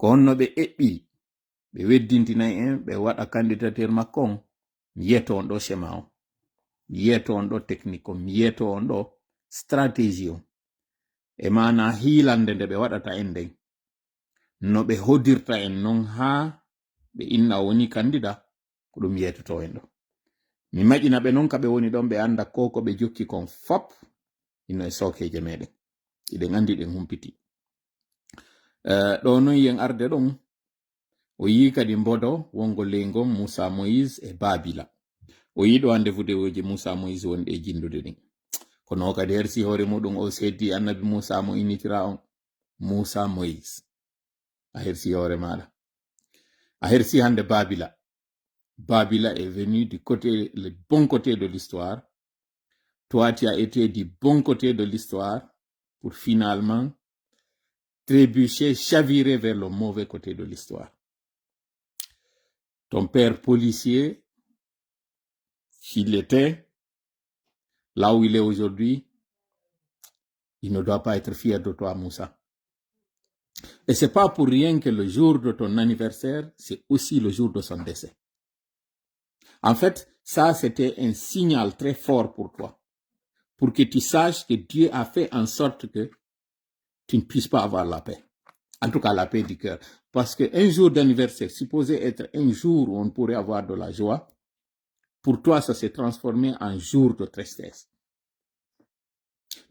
Konno be eɓɓi be weddintinay en be waɗa candidature makko on, mi yeto on ɗo schéma on, mi yeto on ɗo technique on, mi yeto on ɗo stratégie on, e mana hilande nde ɓe waɗata en nden, no ɓe hodirta en non ha ɓe inna woni candidat ko ɗum yetoto en ɗo. Mi maƴina ɓe non ka ɓe woni ɗon ɓe anda ko ɓe jokki kon fop ino e sokeje meɗen iɗen andi ɗen humpiti. Ɗo non yen arde ɗon o yi kadi mbodo wongo lengo Moussa Moïse e Babila. O yiɗo ande vudewoji Moussa Moïse wonɗe e jindude ɗin. Kono kadi hersi hore muɗum o seddi annabi Moussa mo initira on Moussa Moïse. A hersi hore maɗa. A hersi hande Babila. Babila est venu du côté, le bon côté de l'histoire. Toi, tu as été du bon côté de l'histoire pour finalement trébucher, chavirer vers le mauvais côté de l'histoire. Ton père policier, s'il était là où il est aujourd'hui, il ne doit pas être fier de toi, Moussa. Et c'est pas pour rien que le jour de ton anniversaire, c'est aussi le jour de son décès. En fait, ça, c'était un signal très fort pour toi, pour que tu saches que Dieu a fait en sorte que tu ne puisses pas avoir la paix. En tout cas, la paix du cœur. Parce qu'un jour d'anniversaire, supposé être un jour où on pourrait avoir de la joie, pour toi, ça s'est transformé en jour de tristesse.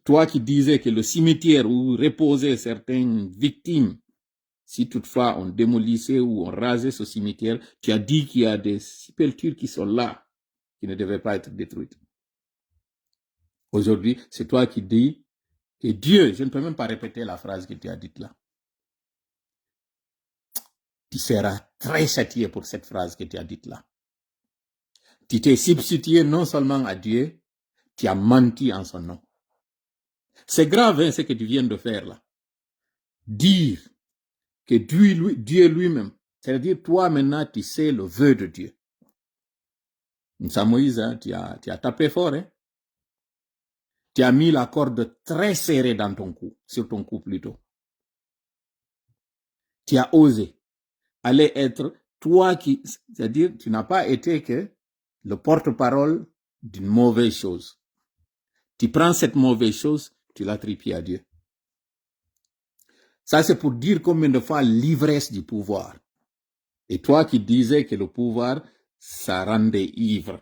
Toi qui disais que le cimetière où reposaient certaines victimes, si toutefois on démolissait ou on rasait ce cimetière, tu as dit qu'il y a des sépultures qui sont là, qui ne devaient pas être détruites. Aujourd'hui, c'est toi qui dis que Dieu, je ne peux même pas répéter la phrase que tu as dite là. Tu seras très châtié pour cette phrase que tu as dite là. Tu t'es substitué non seulement à Dieu, tu as menti en son nom. C'est grave hein, ce que tu viens de faire là. Dire que Dieu lui-même, c'est-à-dire toi maintenant tu sais le vœu de Dieu. Moussa Moïse, hein, tu as tapé fort. Hein? Tu as mis la corde très serrée dans ton cou, sur ton cou plutôt. Tu as osé aller être toi qui, c'est-à-dire tu n'as pas été que le porte-parole d'une mauvaise chose. Tu prends cette mauvaise chose, tu l'attribues à Dieu. Ça, c'est pour dire combien de fois l'ivresse du pouvoir. Et toi qui disais que le pouvoir, ça rendait ivre.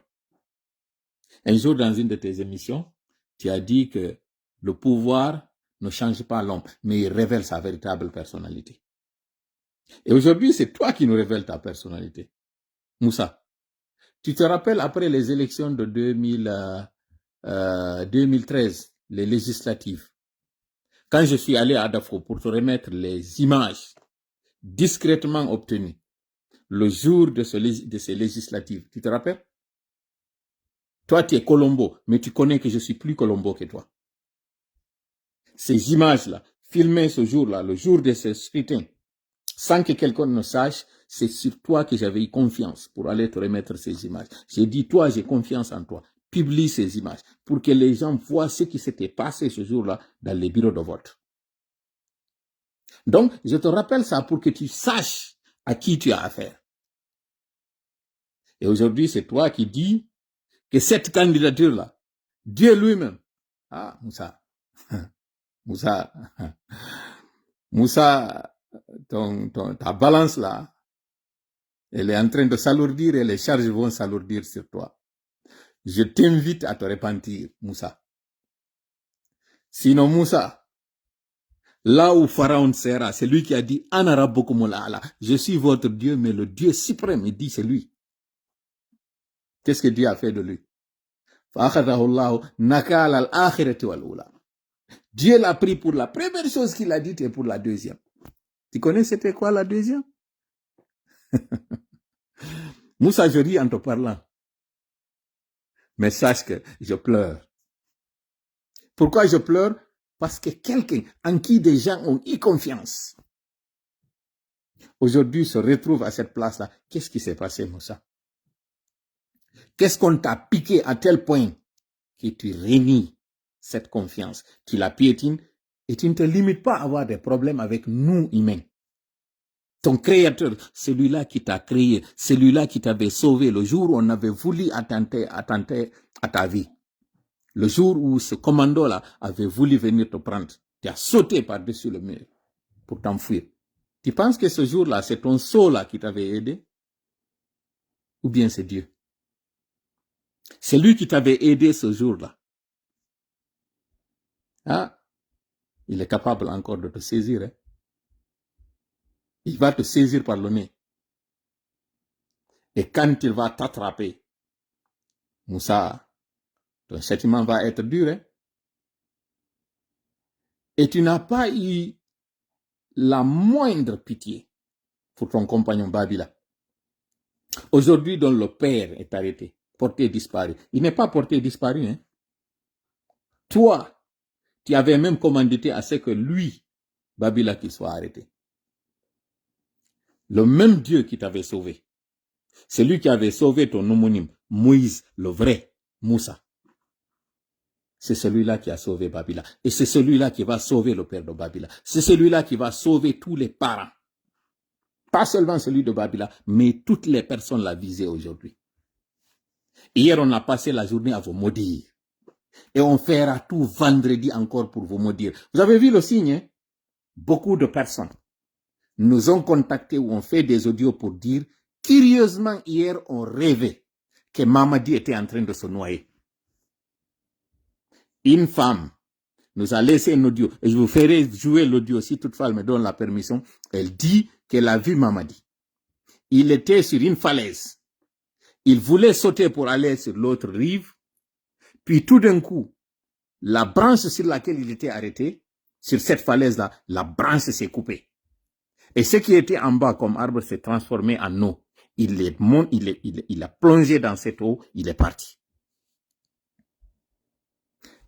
Un jour, dans une de tes émissions, tu as dit que le pouvoir ne change pas l'homme, mais il révèle sa véritable personnalité. Et aujourd'hui, c'est toi qui nous révèles ta personnalité. Moussa, tu te rappelles après les élections de 2013, les législatives, quand je suis allé à Dafo pour te remettre les images discrètement obtenues le jour de ces législatives, tu te rappelles? Toi, tu es Colombo, mais tu connais que je suis plus Colombo que toi. Ces images-là, filmées ce jour-là, le jour de ce scrutin, sans que quelqu'un ne sache, c'est sur toi que j'avais eu confiance pour aller te remettre ces images. J'ai dit, toi, j'ai confiance en toi. Publie ces images pour que les gens voient ce qui s'était passé ce jour-là dans les bureaux de vote. Donc, je te rappelle ça pour que tu saches à qui tu as affaire. Et aujourd'hui, c'est toi qui dis que cette candidature-là, Dieu lui-même, ah, Moussa, Moussa, ta balance là, elle est en train de s'alourdir et les charges vont s'alourdir sur toi. Je t'invite à te repentir, Moussa. Sinon, Moussa, là où Pharaon sera, c'est lui qui a dit, Ana rabbukumul a'la, je suis votre Dieu, mais le Dieu suprême, il dit, c'est lui. Qu'est-ce que Dieu a fait de lui? Dieu l'a pris pour la première chose qu'il a dite et pour la deuxième. Tu connais c'était quoi la deuxième? Moussa, je ris en te parlant. Mais sache que je pleure. Pourquoi je pleure? Parce que quelqu'un en qui des gens ont eu confiance, aujourd'hui se retrouve à cette place-là. Qu'est-ce qui s'est passé, Moussa? Qu'est-ce qu'on t'a piqué à tel point que tu rénies cette confiance, tu la piétines et tu ne te limites pas à avoir des problèmes avec nous humains. Ton créateur, celui-là qui t'a créé, celui-là qui t'avait sauvé le jour où on avait voulu attenter à ta vie. Le jour où ce commando-là avait voulu venir te prendre, tu as sauté par-dessus le mur pour t'enfuir. Tu penses que ce jour-là, c'est ton saut-là qui t'avait aidé? Ou bien c'est Dieu? C'est lui qui t'avait aidé ce jour-là. Ah, il est capable encore de te saisir. Hein? Il va te saisir par le nez. Et quand il va t'attraper, Moussa, ton châtiment va être dur. Hein? Et tu n'as pas eu la moindre pitié pour ton compagnon Babila. Aujourd'hui, dont le père est arrêté, porté disparu. Il n'est pas porté disparu. Hein? Toi, tu avais même commandité à ce que lui, Babila, qu'il soit arrêté. Le même Dieu qui t'avait sauvé. C'est lui qui avait sauvé ton homonyme, Moïse, le vrai, Moussa. C'est celui-là qui a sauvé Babila. Et c'est celui-là qui va sauver le père de Babila. C'est celui-là qui va sauver tous les parents. Pas seulement celui de Babila, mais toutes les personnes l'a visé aujourd'hui. Hier, on a passé la journée à vous maudire. Et on fera tout vendredi encore pour vous maudire. Vous avez vu le signe, hein? Beaucoup de personnes nous ont contactés ou ont fait des audios pour dire, curieusement, hier, on rêvait que Mamadi était en train de se noyer. Une femme nous a laissé un audio, et je vous ferai jouer l'audio si toutefois elle me donne la permission. Elle dit qu'elle a vu Mamadi. Il était sur une falaise. Il voulait sauter pour aller sur l'autre rive. Puis tout d'un coup, la branche sur laquelle il était arrêté, sur cette falaise-là, la branche s'est coupée. Et ce qui était en bas comme arbre s'est transformé en eau. Il a plongé dans cette eau, il est parti.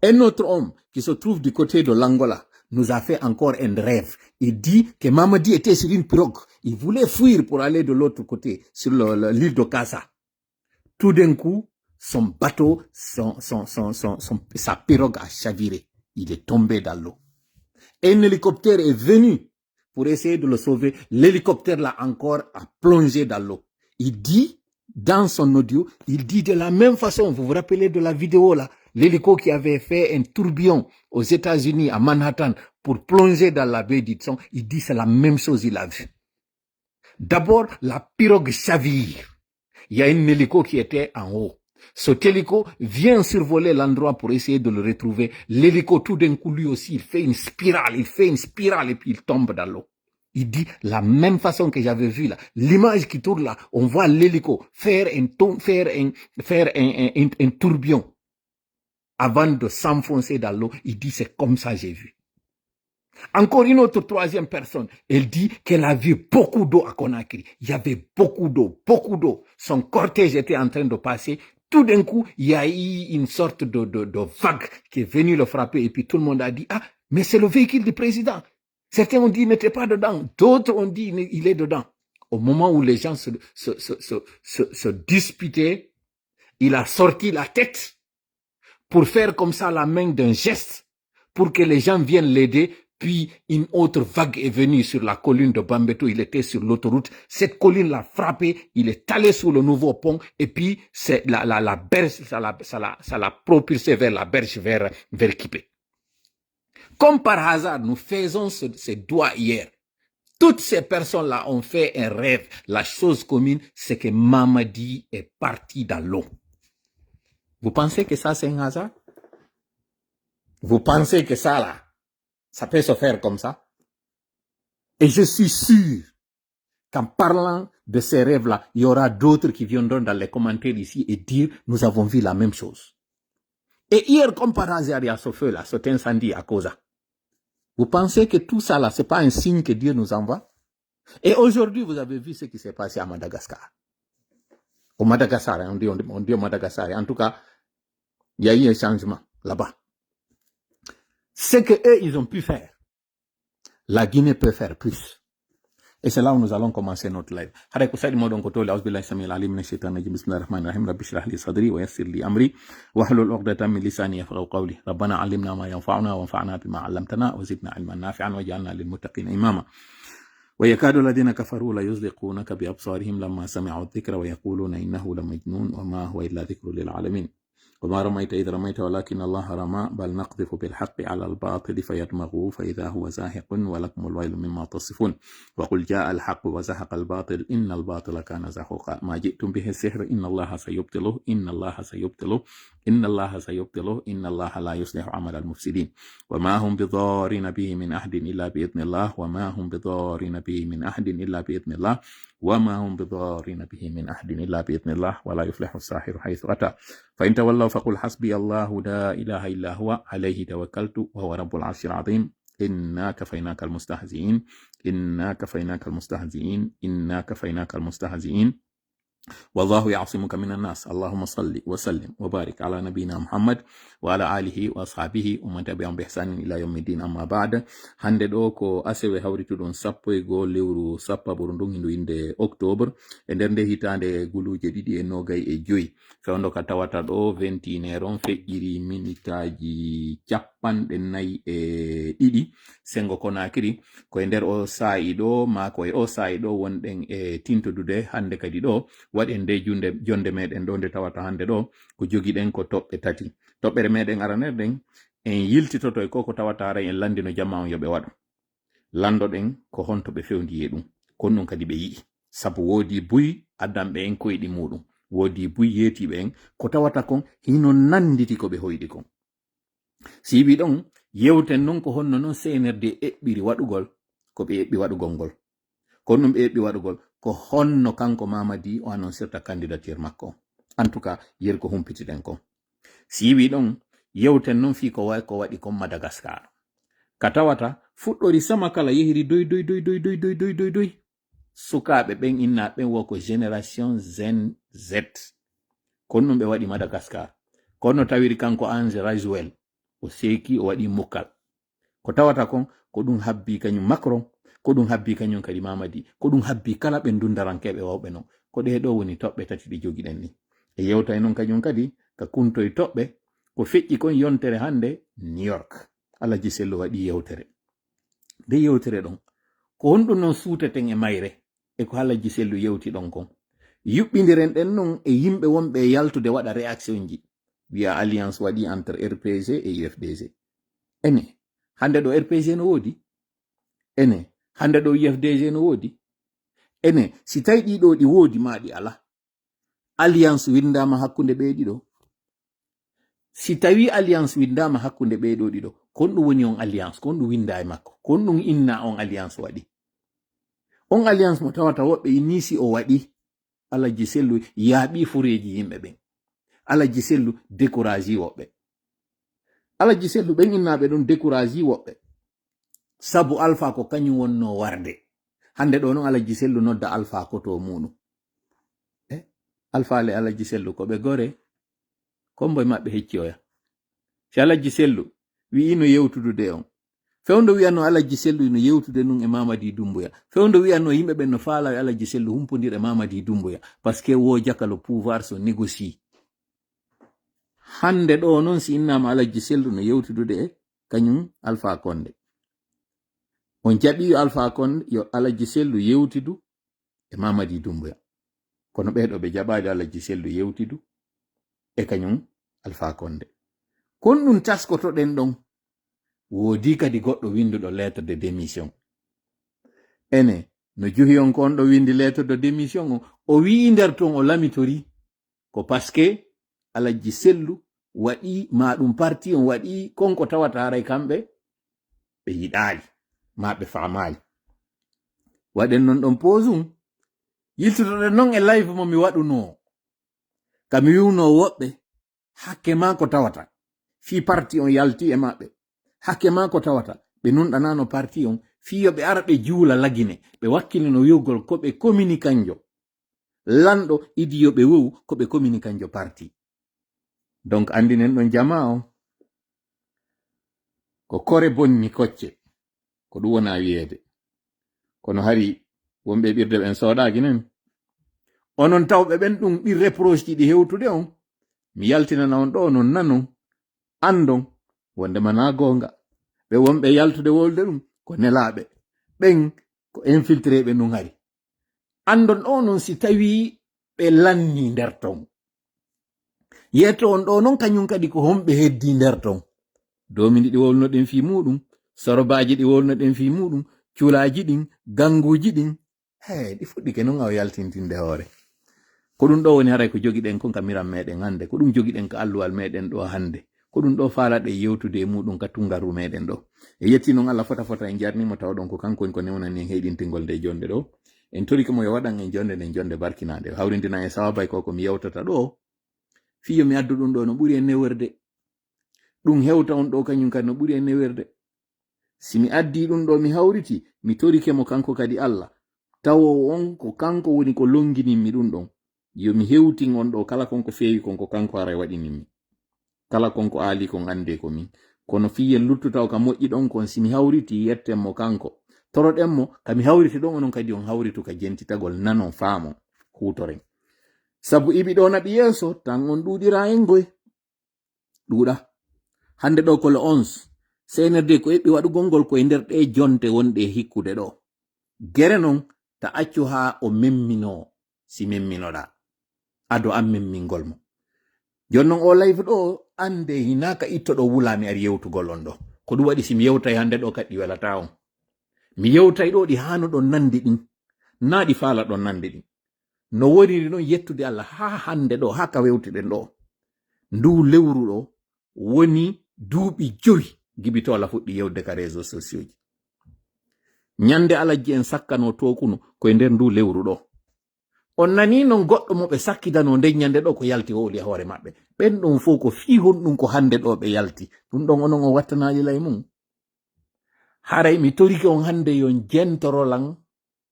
Un autre homme qui se trouve du côté de l'Angola nous a fait encore un rêve. Il dit que Mamadi était sur une pirogue. Il voulait fuir pour aller de l'autre côté, sur l'île de Casa. Tout d'un coup, son bateau, sa pirogue a chaviré. Il est tombé dans l'eau. Un hélicoptère est venu pour essayer de le sauver. L'hélicoptère l'a encore plongé dans l'eau. Il dit, dans son audio, il dit de la même façon, vous vous rappelez de la vidéo là, l'hélico qui avait fait un tourbillon aux États-Unis, à Manhattan, pour plonger dans la baie d'Hudson, il dit c'est la même chose, il a vu. D'abord, la pirogue chavire. Il y a un hélico qui était en haut. Cet hélico vient survoler l'endroit pour essayer de le retrouver. L'hélico, tout d'un coup, lui aussi, il fait une spirale et puis il tombe dans l'eau. Il dit, la même façon que j'avais vu là, l'image qui tourne là, on voit l'hélico faire un tourbillon avant de s'enfoncer dans l'eau. Il dit, c'est comme ça j'ai vu. Encore une autre troisième personne, elle dit qu'elle a vu beaucoup d'eau à Conakry. Il y avait beaucoup d'eau. Son cortège était en train de passer. Tout d'un coup, il y a eu une sorte de vague qui est venue le frapper et puis tout le monde a dit, ah, mais c'est le véhicule du président. Certains ont dit, il n'était pas dedans. D'autres ont dit, il est dedans. Au moment où les gens se disputaient, il a sorti la tête pour faire comme ça la main d'un geste pour que les gens viennent l'aider. Puis une autre vague est venue sur la colline de Bambeto, il était sur l'autoroute. Cette colline l'a frappé, il est allé sur le nouveau pont et puis c'est la berge, ça l'a propulsé vers la berge vers Kipé. Comme par hasard, nous faisons ces doigts hier. Toutes ces personnes-là ont fait un rêve. La chose commune, c'est que Mamadi est parti dans l'eau. Vous pensez que ça, c'est un hasard? Vous pensez que ça, là, ça peut se faire comme ça? Et je suis sûr qu'en parlant de ces rêves-là, il y aura d'autres qui viendront dans les commentaires ici et dire, nous avons vu la même chose. Et hier, comme par hasard, il y a ce feu-là, cet incendie à Koza. Vous pensez que tout ça, là, c'est pas un signe que Dieu nous envoie? Et aujourd'hui, vous avez vu ce qui s'est passé à Madagascar. Au Madagascar, on dit au Madagascar. En tout cas, il y a eu un changement là-bas. Ce qu'eux, ils ont pu faire, la Guinée peut faire plus. Et c'est là où nous allons commencer notre live. حضرتك أسعد مودون كتولي أعوذ بالله السميع العليم من الشيطان الرجيم بسم الله الرحمن الرحيم رب اشرح لي صدري ويسر لي أمري واحلل عقدة من لساني يفقهوا قولي ربنا علمنا ما ينفعنا وانفعنا بما علمتنا وزدنا علما نافعا واجعلنا للمتقين إماما. ويكاد الذين كفروا لا يزلقونك بأبصارهم لما سمعوا الذكر ويقولون إنه لمجنون وما هو إلا ذكر للعالمين وما رميت إذ رميت ولكن الله رمى بل نقذف بالحق على الباطل فيدمغه فإذا هو زاهق ولكم الويل مما تصفون وقل جاء الحق وزهق الباطل إن الباطل كان زهوقا ما جئتم به السحر إن الله سيبطله إن الله سيبطله إن الله سيبطله إن الله لا يصلح عمل المفسدين وما هم بضارين به من أحد إلا بإذن الله وما هم بضارين به من أحد إلا بإذن الله وما هم بضارين به من أحد إلا بإذن الله ولا يفلح الساحر حيث أتى فإن تولوا فقل حسبي الله لا إله إلا هو عليه توكلت وهو رب العرش العظيم إنا كفيناك المستهزئين إنا كفيناك المستهزئين إنا كفيناك المستهزئين والله يعصمك من الناس اللهم صل وسلم وبارك على نبينا محمد وعلى آله وأصحابه ومن تبعهم بإحسان إلى يوم الدين أما بعد hande ɗo ko asewe hawrituɗon 1 lewru sappaɓuru ndun hindu inde octobre e nder nde hitande guluje 2.25 fewndo ka tawata ɗo 21 on feƴƴiri minitaji 42 sengo konakiri ko e nder o sa'i ɗo ma ko e o sa'i ɗo wonɗen e tintodude hande kadi ɗo waɗen nde jonde meɗen ɗo nde tawata hande ɗo ko jogiɗen ko toɓɓe tati toɓɓere meɗen aranerɗen en yiltitoto e ko tawata ara en landino jamma on yoɓe waɗa landoɗen ko honto ɓe fewdiye ɗum kon ɗum kadi ɓe yi'i sabu woodi buy addanɓe en koyɗi muɗum woodi buy yeetiɓe en ko tawata kon hino nanditi ko ɓe hoyɗi kon sibi ɗon yewten non ko honno noon CNRD eɓɓiri waɗugol ko ɓe eɓɓi waɗugol ngol kon ɗum ɓe eɓɓi waɗugol ko honno kanko Mamadi o annoncirta candidature makko en tout cas yer ko humpitiɗen kon siwi ɗon yewten non fi ko waɗi kon Madagascar ka tawata fuɗɗori sama kala yehiri doy sukaɓe ɓen innaɓe wo ko génération Gen Z kon ɗum ɓe waɗi Madagascar kono tawiri kanko Ange Rajwell o seki o waɗi mukkal ko tawata kon ko ɗum habbi kañum Macron ko ɗum habbi kañum kadi Mamadi ko ɗum habbi kala ɓe dundarankeɓe wawɓe non ko ɗe ɗo woni toɓɓe tati ɗi jogiɗen ni e yewtay non kañum kadi ka kuntoye toɓɓe ko feƴƴi kon yontere hande New York Alaji Sello waɗi yewtere nde yewtere ɗon ko honɗum non suuteten e mayre e ko Alaji Sello yewti ɗon kon yuɓɓidiren ɗen non e yimɓe wonɓe yaltude waɗa réaction ji wiya alliance waɗi entre RPG et UFDG ene hande ɗo RPG no woodi ene hande ɗo UFDG no woodi ene si tawi ɗiɗo ɗi woodi ma ɗi ala alliance windama hakkunde ɓe ɗiɗo si tawi alliance windama hakkunde ɓe ɗo ɗiɗo kon ɗum woni on alliance kon ɗum winda e makko kon ɗum inna on alliance waɗi on alliance mo tawata woɓɓe nisi o waɗi Alaji Sellu yaaɓi fureji yimɓe ɓen Alaji Sellu décourage woɓɓe Alaji Sellu ɓen innaɓe ɗon décourage woɓɓe sabu alpha ko kañum wonno warde hande ɗo non Alaji Sellu nodda alpha ko to muɗum alpha le Alaji Sellu ko ɓe gore komboye maɓɓe heccoya si Alaji Sellu wi ino yewtudude on fewndo wiyanno Alaji Sellu ino yewtude nun e Mamadi Doumbouya fewndo wiyanno yimɓe ɓen no faala e Alaji Sellu humpodira e Mamadi Doumbouya par ce que wo jaka le pouvoir so négocie hande ɗo non si innama Alaji Sellu no yewtudude e kañum Alpha Condé on jaɓi Alpha Condé yo Alaji Sellu yewtidu e Mamadi Doumbouya kono ɓeɗo ɓe jaɓaade Alaji Sellu yewtidu e kañum Alpha Condé kon ɗum taskotoɗen ɗon woodi kadi goɗɗo winduɗo lettre de démission ene no juhi on kon ɗo windi lettre de démission o wi nder ton o lamitori ko parce que Alaji Sellu waɗi ma ɗum parti on waɗi konko tawata haray kamɓe ɓe yiɗaali ma ɓe faamaali waɗen non ɗon posum yiltotoɗen non e live mo mi waɗuno kami wiwno woɓɓe hakke ma ko tawata fi parti on yalti e maɓɓe hakke ma ko tawata ɓe nunɗanano parti on fiyo ɓe ara ɓe juula lagine ɓe wakkilino wiwgol ko ɓe communicanjo lanɗo idiyo ɓe wew ko ɓe communicanjo parti donc andinen ɗon jama on ko kore bonni kocce ko ɗum wona wiyeede kono hari wonɓe ɓirde ɓen soɗaki nen onon tawɓe ɓen ɗum ɗi reproche ɗiɗi hewtude on mi yaltinana on ɗo non nanon andon wonde mana gonga ɓe wonɓe yaltude wolde ɗum ko nelaɓe ɓen ko infiltré ɓe nun hari andon ɗo non si tawi ɓe lanni nder ton yetto on ɗo non kañum kadi ko homɓe heddi nder ton domini ɗi wolnoɗen fi muɗum sorobaji ɗi wolnoɗen fi muɗum culaji ɗin ganguji ɗin ɗi fuɗɗike non aw yaltintinde hoore ko ɗum ɗo woni haray ko jogiɗen kon ka miram meɗen hande ko ɗum jogiɗen ka alluwal meɗen ɗo hande ko ɗum ɗo faalaɗe yewtude e muɗum ka tungaru meɗen ɗo e yetti noon Allah fota en jarnimo tawɗon ko kanko en ko newnani en heɗintingol nde jonde ɗo en toriki mo yo waɗan en jonde nden jonde barkinade hawrindina en sawabay ko mi yewtata ɗo fiyo mi addu ɗum ɗo no ɓuri en newerde ɗum hewta on ɗo kañum kadi no ɓuri en newerde si mi addi ɗum ɗo mi hawriti mi torike mo kanko kadi Allah tawo on ko kanko woni ko longininmi ɗum ɗon yo mi hewtin on ɗo kala konko feewi konko kanko ara waɗininmi kala konko aali kon ande ko min kono fiyen luttuta o ka moƴƴi ɗon kon si mi hawriti yetten mo kanko toroɗen mo kami hawriti ɗon onon kadi on hawritu ka jentitagol nanon faamon hutoren sabu iɓi ɗo naɓi yeeso tan on ɗuɗira en goy ɗuɗa hande ɗo kolo 11 senerde ko eɓɓi waɗugol ngol koye nder ɗe jonte wonɗe hikkude ɗo gere non ta accu ha o memmino si memminoɗa ado an memmingol mo jonnon o live ɗo ande hinaka ittoɗo wulami ari yewtugol on ɗo ko ɗum waɗi simi yewtay hande ɗo kadi welata on mi yewtay ɗo ɗi hano ɗon nandi ɗin na ɗi faala ɗon nandi ɗin no woniri ɗon yettude Allah ha hande ɗo ha ka wewtiɗen ɗo ndu lewru ɗo woni duuɓi 5 gibito Allah fuɗɗi yewde ka réseaux sociaux ji ñande alajji en sakkano tokuno koye nder ndu lewru ɗo on nani non goɗɗo mo ɓe sakkidano nden ñande ɗo ko yalti howli hoore maɓɓe ɓen ɗon fof ko fi honɗum ko hande ɗo ɓe yalti ɗum ɗon onon o wattanaji lay mum haray mi toriki on hande yon jentorolan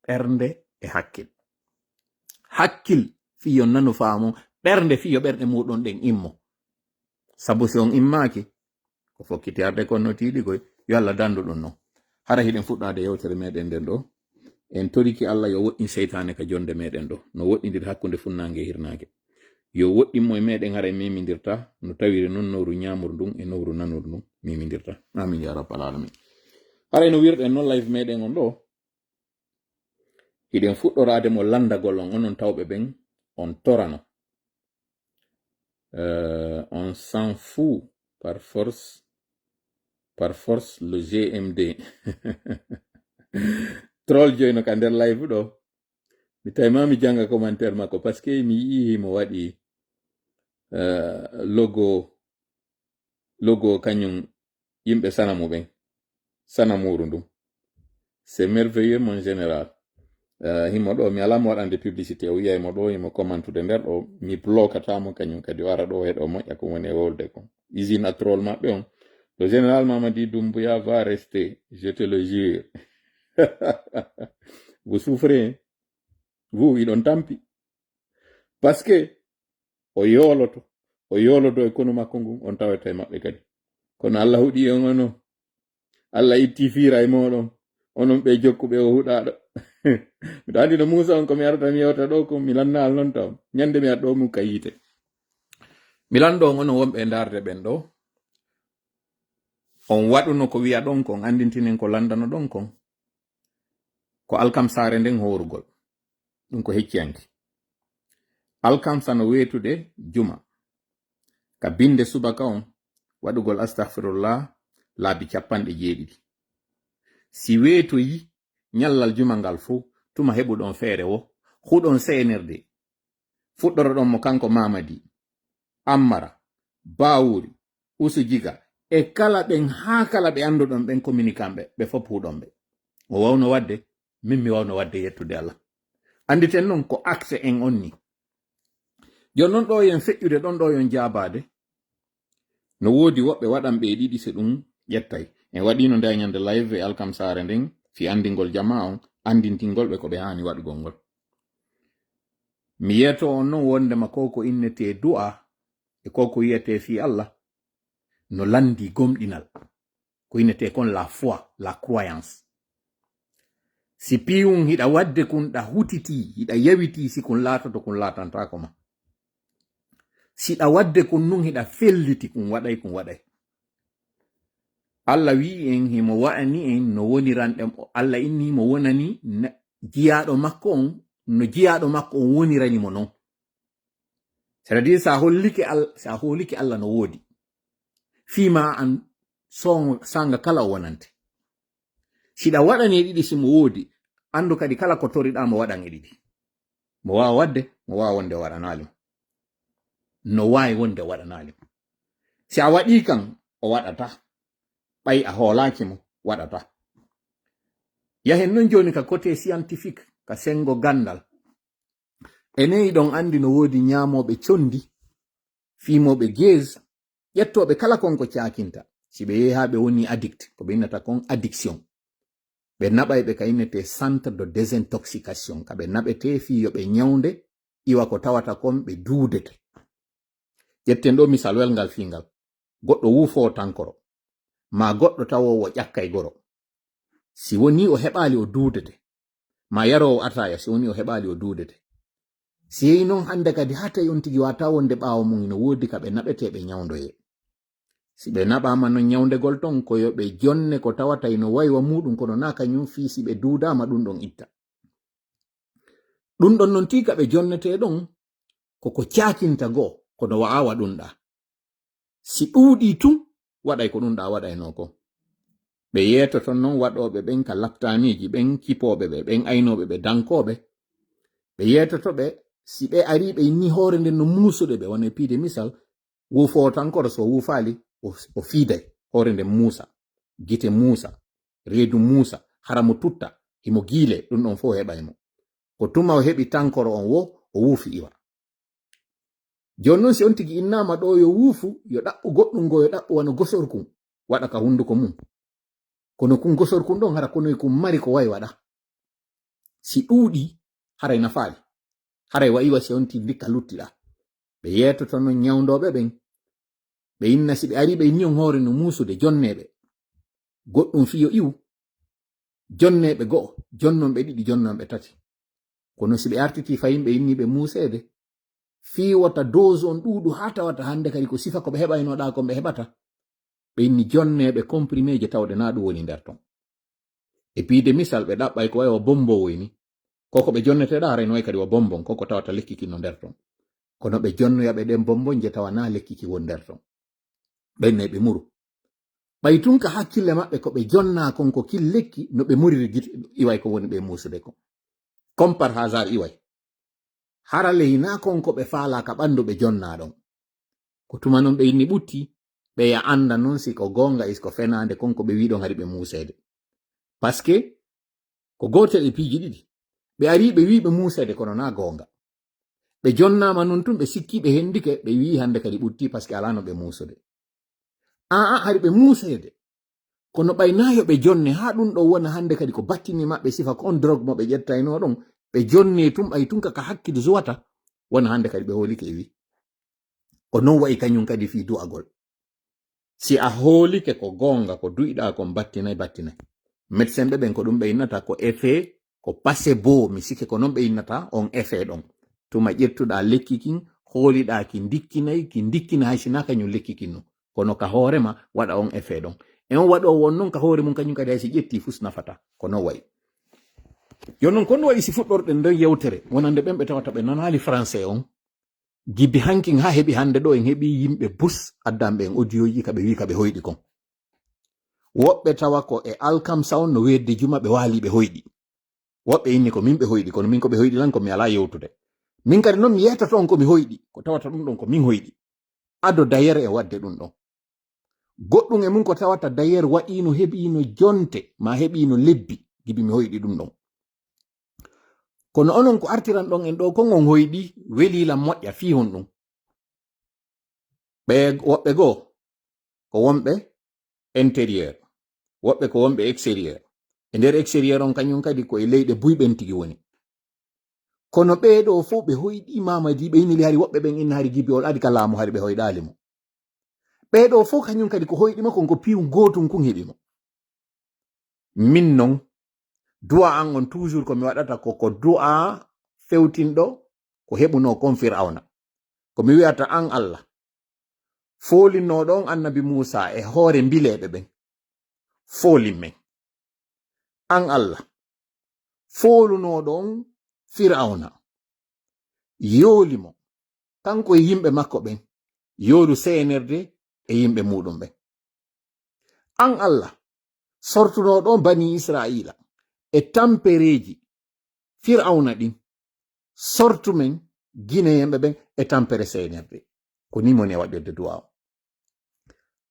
ɓernde e hakkil fiyo nanu faamo ɓernde fiyo ɓerɗe muɗon ɗen immo sabu si on immaki ko fokkiti arde konno tiiɗi koy yo Allah dandu ɗum non hara hiɗen fuɗɗade yewtere meɗen nden ɗo en toriki Allah yo woɗɗin seytane ka jonde meɗen ɗo no woɗɗindir hakkunde funnange e hirnage yo woɗɗinmo e meɗen hara mimidirta no tawiri non nowru ñamur ndun e nowru nanur ndun mimidirta amin ya rabbal alamin haray no wirɗen noon live meɗen on ɗo hiɗen fuɗɗorade mo landagol on onon tawɓe ɓen on torano on s'en fout par force le GMD troll joyno ka nder live ɗo mi tawima mi janga commentaire makko parce que mi yii mo waɗi logo kañum yimɓe sanamuɓen sanamuru ndum c'est merveilleux mon général himo ɗo mi alamo waɗande publicité o wiyaymo ɗo himo commentude nder ɗo mi blokatamo kañum kadi wara ɗo heɗo moƴƴa ko woni e wolde kon usine a troll maɓɓe on le général Mamadi Doumbouya va rester je te le jure vous souffrez vous iɗon tampi parce que o yoloto e kono makko ngun on tawete maɓɓe kadi kono Allah huɗi on onon Allah itti fiira e moɗon onon ɓe jokkuɓe o huɗaɗo miɗo andi no Musa on ko mi arata mi yewta ɗo ko mi lannal non taw ñande mi aɗɗo mum ka yite mi lanɗo on onon wonɓe darde ɓen ɗo on waɗuno ko wiya ɗon kon andintinen ko landano ɗon kon ko alkamsare nden horugol ɗum ko hecciyanki alkamsa no wetude juma ka binde subaka on waɗugol astahfirullah laabi 70 si wetoyi ñallal juma ngal fuu tuma heɓuɗon feere wo huɗon senirde fuɗɗoroɗon mo kanko Mamadi Ammara Bawuri Usujiga e kala ɓen ha kala ɓe anduɗon ɓen communicanɓe ɓe fof huɗon ɓe o wawno wadde min mi wawno wadde yettude Allah anditen noon ko acte en onni jonnon ɗo yen feƴƴude ɗon ɗo yon jabade no woodi woɓɓe waɗan ɓe ɗiɗi se ɗum ƴettay en waɗino nde ñande live e alkamsare nden fi andingol jama on andintingol ɓe ko ɓe hani waɗugol ngol mi yeto on noon wondema ko innete du'a e ko yiyete fi Allah no landi gomɗinal ko innete kon la foi la croyance si piwum hiɗa wadde kun ɗa hutiti hiɗa yawiti si kun latoto kun latantako ma siɗa wadde kun nun hiɗa felliti kun waɗay Allah wi en himo wa'ani en no woniranɗen Allah inni mo wonani jiyaɗo makko on no jiyaɗo makko on wonirani mo non. C'est-à-dire sa holliki Allah no wodi fima an sanga kala o wonante. Siɗa waɗani ɗiɗi simo wodi andu kadi kala ko toriɗa mo waɗan e ɗiɗi. Mo wawa wadde mo wawa wonde waɗanalimo. No wawi wonde waɗanalimo. Si a waɗi kan o waɗata. ɓay a hoolaki mo waɗata. Yahen non joni ka côté scientifique ka sengo gandal eneyi ɗon andi no wodi ñamoɓe condi fimoɓe gez ƴettoɓe kala konko cakinta si ɓe yehi ha ɓe woni addict ko ɓe innata kon addiction ɓe naɓay ɓe ka innete centre de désintoxication ka ɓe naɓete fi yo ɓe ñawde iwa ko tawata kon ɓe duudete. ƴetten ɗo misal welngal fingal goɗɗo wufo tankoro ma goɗɗo tawowo ƴakkay goro si woni o heɓali o duudete ma yarowo ataya si woni o heɓali o duudete si yehi non hande kadi hata on tigi wata wonde ɓawo mum no wodi ka ɓe naɓete ɓe ñawdoye si ɓe naɓama no ñawdegol ton ko yo ɓe jonne ko tawata ino waywa muɗum kono na kañum fi si ɓe duudama ɗum ɗon itta ɗum ɗon non tika ɓe jonnete ɗon koko cakinta go kono wa'awa ɗumɗa si ɗuuɗi tun waɗay ko ɗumɗa waɗayno ko ɓe yeeto ton non waɗoɓe ɓen ka laptaniji ɓen kipoɓe ɓe ɓen aynoɓe ɓe dankoɓe ɓe yeetoto ɓe si ɓe ari ɓe inni hoore nden no muusuɗe ɓe wona piide misal wufo tankoro so wufali o fiiday hoore nden muusa gite muusa reedu muusa hara mo tutta himo giile ɗum ɗon fo heɓaymo ko tuma o heɓi tankoro on wo o wuufi iwa joni noon si on tigi innama ɗo yo wuufu yo ɗaɓɓu goɗɗum ngo yo ɗaɓɓu wano gosorkum waɗa ka hunduko mum kono kun gosorkum ɗon hara konoy kum mari ko wayi waɗa si ɗuuɗi haray nafaali haray wayiwa si on tigi dikka luttiɗa ɓe yeetoto non ñawdoɓe ɓen ɓe inna si ɓe ari ɓe inni on hoore no muusude jonneɓe goɗɗum fiyo iwu jonneɓe go'o jonnon ɓe ɗiɗi jonnon ɓe tati kono si ɓe artiti fayin ɓe inni ɓe muusede fiwata dose on ɗuɗu ha tawata hande kadi ko sifa ko ɓe heɓaynoɗa kon ɓe heɓata ɓe inni jonneɓe comprimé je tawde na ɗum woni nder ton e piide misal ɓe ɗaɓɓay ko wayi o bombo woyni koko ɓe jonneteɗa haray no way kadi o bombon koko tawata lekki kinno nder ton kono ɓe jonnoyaɓe ɗen bombon je tawa na lekki ki won nder ton ɓenne ɓe muru ɓay tun ka hakkille maɓɓe ko ɓe jonna kon ko kil lekki no ɓe muriri iway ko woni ɓe musude kon comme par hasard iway hara leyna kon ko ɓe faala ka ɓandu ɓe jonna ɗon ko tuma non ɓe inni ɓutti ɓe ya anda non si ko gonga is ko fenande kon ko ɓe wiɗon hari ɓe musede parce que ko gotel e piiji ɗiɗi ɓe ari ɓe wi ɓe musede kono na gonga ɓe jonnama non tun ɓe sikki ɓe hendike ɓe wi hande kadi ɓutti parce que ala no ɓe musude hari ɓe musede kono ɓaynayo ɓe jonne ha ɗum ɗo wona hande kadi ko battini maɓɓe sifa ko on drogue mo ɓe ƴettayno ɗon ɓe jonne tum ɓay tun kaka hakkide zuwata wona hande kadi ɓe holike e wi ko non wayi kañum kadi fi du'agol si a hoolike ko gonga ko duyiɗa kon battinay médecin ɓe ɓen ko ɗum ɓe innata ko effet ko placebo mi sikke ko non ɓe innata on effet ɗon tuma ƴettuɗa lekki kin hooliɗa ki dikkina hay sina kañum lekki kinno kono ka hoorema waɗa on effet ɗon en waɗo won non ka hoore mum kañum kadi hay si ƴetti fus nafata ko non wayi yo non kon wayi si fuɗɗorɗen nder yewtere wonande ɓen ɓe tawata ɓe nanali français on gibi hankin ha heɓi hande ɗo en heɓi yimɓe bus addamɓe en audioji ka ɓe wi ka ɓe hoyɗi kon woɓɓe tawa ko e alkamsa on no wedde juma ɓe waali ɓe hoyɗi woɓɓe inni ko min ɓe hoyɗi kono min ko ɓe hoyɗi lan ko mi ala yewtude min kadi noon mi yeytata on ko mi hoyɗi ko tawata ɗum ɗon ko min hoyɗi ado dayere e wadde ɗum ɗon goɗɗum e mum ko tawata dayere waɗino heɓino jonte ma heɓino lebbi gibi mi hoyɗi ɗum ɗon kono onon ko artiran ɗon en ɗo kon on hoyɗi welilam moƴƴa fi hon ɗum ɓe woɓɓe goo ko wonɓe intérieur woɓɓe ko wonɓe extérieur e nder extérieur on kañum kadi ko e leyɗe buyɓen tigi woni kono ɓeeɗo fof ɓe hoyɗi mamadi ɓe innili hari woɓɓe ɓen inna hari gibi ol adi ka laamu hari ɓe hoyɗali mo ɓeeɗo fof kañum kadi ko hoyɗima kon ko piw gotum kun heɓimo min non du'a an on toujours ko mi waɗata ko du'a fewtinɗo ko heɓuno kon fir'auna ko mi wi'ata an Allah folinnoɗo on annabi Musa e hoore mbileɓe ɓen fooli men an Allah foolunoɗon Fir'auna yooli mo kanko e yimɓe makko ɓen yoolu senerde e yimɓe muɗum ɓen an Allah sortunoɗon bani Israila e tampereji Fir'auna ɗin sortu men guineyenɓe ɓen e tampere senerde ko ni moni e waɗirde du'a o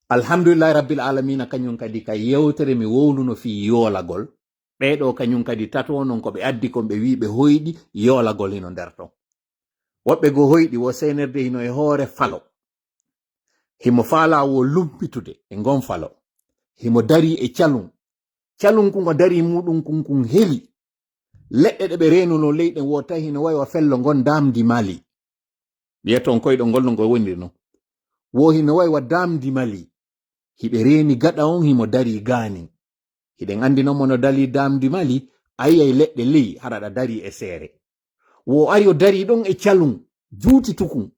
alhamdulillahi rabbil alamina kañum kadi ka yewtere mi wowluno fi yoolagol ɓeɗo kañum kadi tato non ko ɓe addi kon ɓe wi ɓe hoyɗi yoolagol hino nder ton woɓɓe go hoyɗi wo senerde hino e hoore falo himo faala wo lumpitude e ngon falo himo dari e calum kungo dari muɗum kun heli leɗɗe ɗe ɓe renuno leyɗen wo tawi hino wawi wa fello ngon damdi mali wiyeton koyɗo ngolno ngo woniri non wo hino wawi wa damdi mali hiɓe reni gaɗa on himo dari gani hiɗen andi noon mono dali damdi mali ayiyay leɗɗe ley haraɗa dari e seere wo ari o dari ɗon e calum juuti tukun